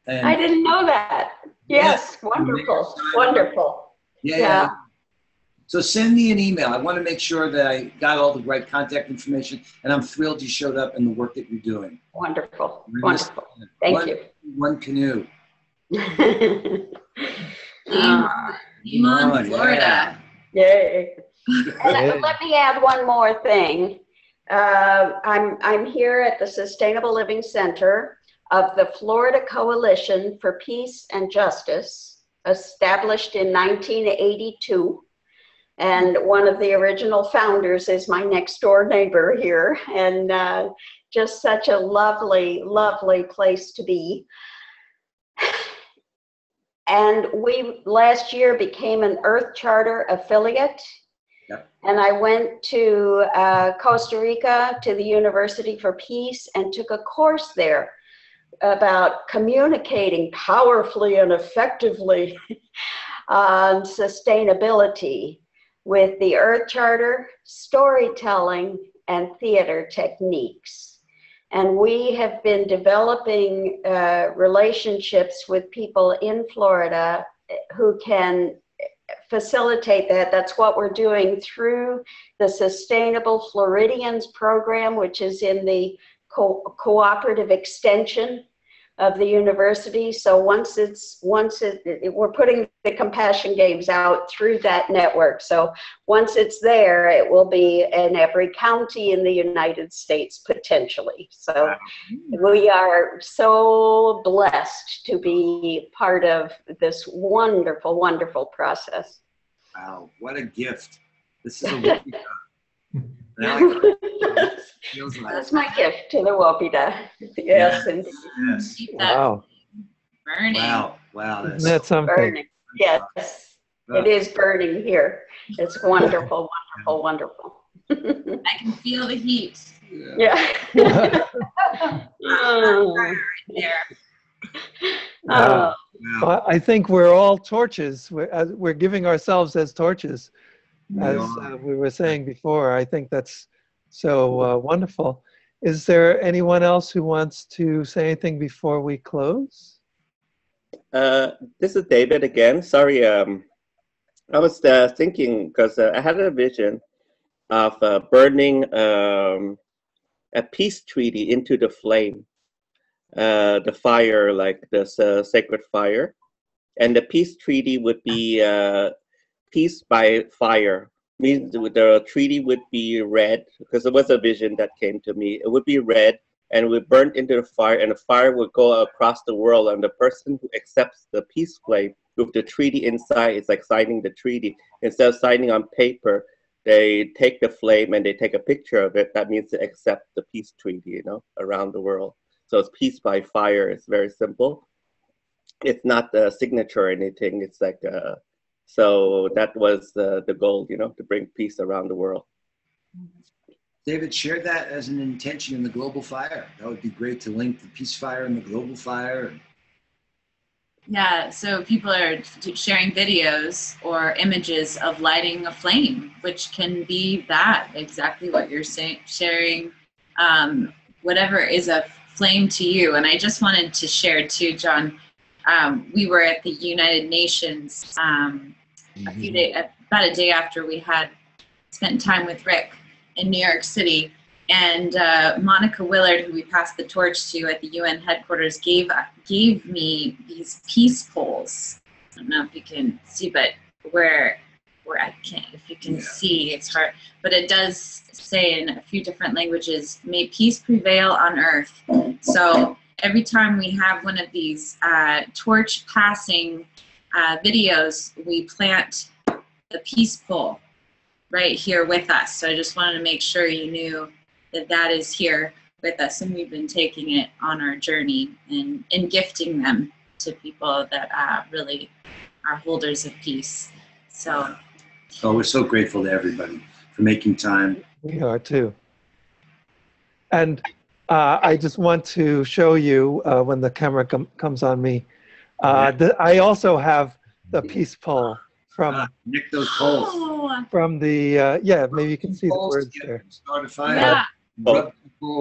And I didn't know that. Yes, yeah. Wonderful, wonderful. Yeah. So send me an email. I want to make sure that I got all the right contact information, and I'm thrilled you showed up in the work that you're doing. Wonderful, wonderful. Thank you. One canoe. Game on, Florida. Yay. And let me add one more thing. I'm here at the Sustainable Living Center of the Florida Coalition for Peace and Justice, established in 1982. And one of the original founders is my next door neighbor here. And just such a lovely, lovely place to be. And we last year became an Earth Charter affiliate. Yep. And I went to Costa Rica to the University for Peace and took a course there about communicating powerfully and effectively on sustainability with the Earth Charter, storytelling, and theater techniques. And we have been developing relationships with people in Florida who can facilitate that. That's what we're doing through the Sustainable Floridians program, which is in the cooperative extension of the university. So we're putting the Compassion Games out through that network. So once it's there, it will be in every county in the United States potentially. So we are so blessed to be part of this wonderful, wonderful process. Wow, what a gift. This is a That's my gift to the Wopida. Yes, indeed. Yes. Wow. Burning. Wow. Wow. Isn't that something? Burning. Yes, it is burning here. It's wonderful, wonderful, wonderful. I can feel the heat. Yeah. Right there. Oh. Well, I think we're all torches. We're giving ourselves as torches, as we were saying before. I think that's so wonderful. Is there anyone else who wants to say anything before we close? This is David again. Sorry, I was thinking, because I had a vision of burning a peace treaty into the flame, the fire, like this sacred fire. And the peace treaty would be peace by fire. Means the treaty would be red, because there was a vision that came to me. It would be red, and it would burn into the fire, and the fire would go across the world, and the person who accepts the peace flame with the treaty inside is like signing the treaty. Instead of signing on paper, they take the flame and they take a picture of it. That means they accept the peace treaty, you know, around the world. So it's peace by fire. It's very simple. It's not the signature or anything. It's like so that was the goal, you know, to bring peace around the world. David shared that as an intention in the global fire. That would be great to link the peace fire and the global fire. Yeah, so people are sharing videos or images of lighting a flame, which can be that, exactly what you're saying, sharing whatever is a flame to you. And I just wanted to share too, John, we were at the United Nations about a day after we had spent time with Rick in New York City, and Monica Willard, who we passed the torch to at the UN headquarters, gave me these peace poles. I don't know if you can see, but where I can't, if you can see, it's hard, but it does say in a few different languages, "May peace prevail on earth." So every time we have one of these torch passing videos, we plant the peace pole right here with us. So I just wanted to make sure you knew that that is here with us, and we've been taking it on our journey and gifting them to people that really are holders of peace. So we're so grateful to everybody for making time. We are too. And I just want to show you when the camera comes on me. I also have the peace pole from Nick those poles. From the maybe you can see the words there. Start a fire. Yeah. Poles,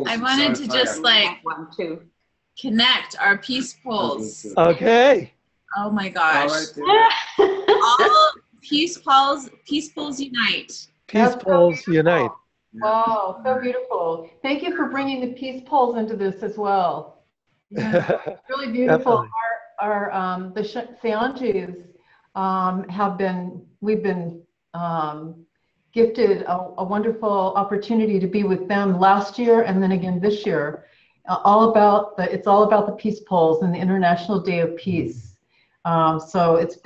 I wanted to just like connect our peace poles. Okay. Oh my gosh. All peace poles unite. Peace poles unite. Wow, so beautiful. Thank you for bringing the peace poles into this as well. Yeah, really beautiful. The Seanjis we've been gifted a wonderful opportunity to be with them last year and then again this year. It's all about the peace poles and the International Day of Peace. So it's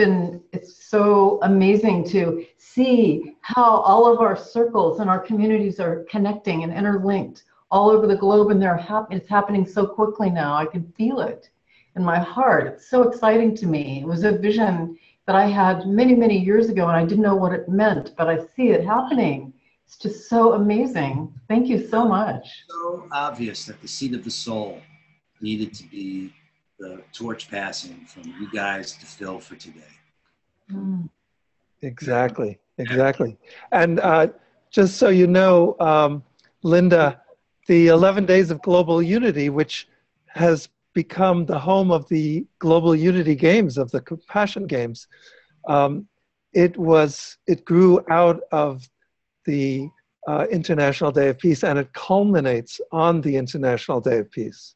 so amazing to see how all of our circles and our communities are connecting and interlinked all over the globe, and it's happening so quickly now. I can feel it in my heart. It's so exciting to me. It was a vision that I had many, many years ago, and I didn't know what it meant, but I see it happening. It's just so amazing. Thank you so much. So obvious that the seat of the soul needed to be the torch passing from you guys to Phil for today. Mm. Exactly, exactly. And just so you know, Linda, the 11 Days of Global Unity, which has become the home of the Global Unity Games, of the Compassion Games, it grew out of the International Day of Peace, and it culminates on the International Day of Peace.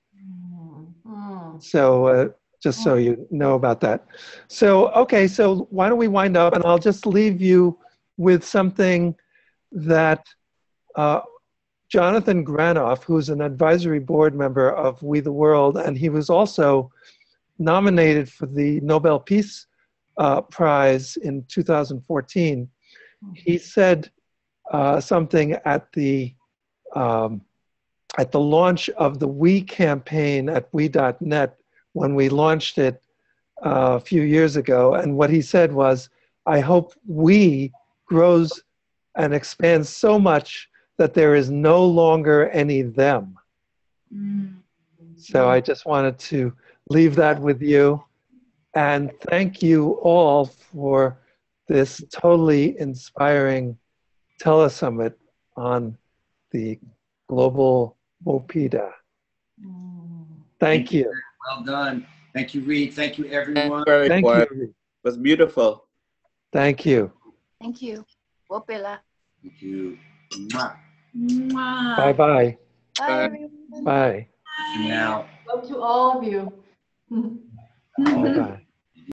So just so you know about that. So, okay, so why don't we wind up, and I'll just leave you with something that Jonathan Granoff, who's an advisory board member of We the World, and he was also nominated for the Nobel Peace Prize in 2014. He said something at the launch of the We campaign at we.net when we launched it a few years ago. And what he said was, I hope we grows and expands so much that there is no longer any them. So I just wanted to leave that with you. And thank you all for this totally inspiring Tele-Summit on the global Wopida. Thank you. Well done. Thank you, Reed. Thank you, everyone. Thank you. It was beautiful. Thank you. Thank you. Wopila. Thank you. Mwah. Mwah. Bye-bye. Bye, everyone. Bye. Now. Love to all of you. Bye-bye.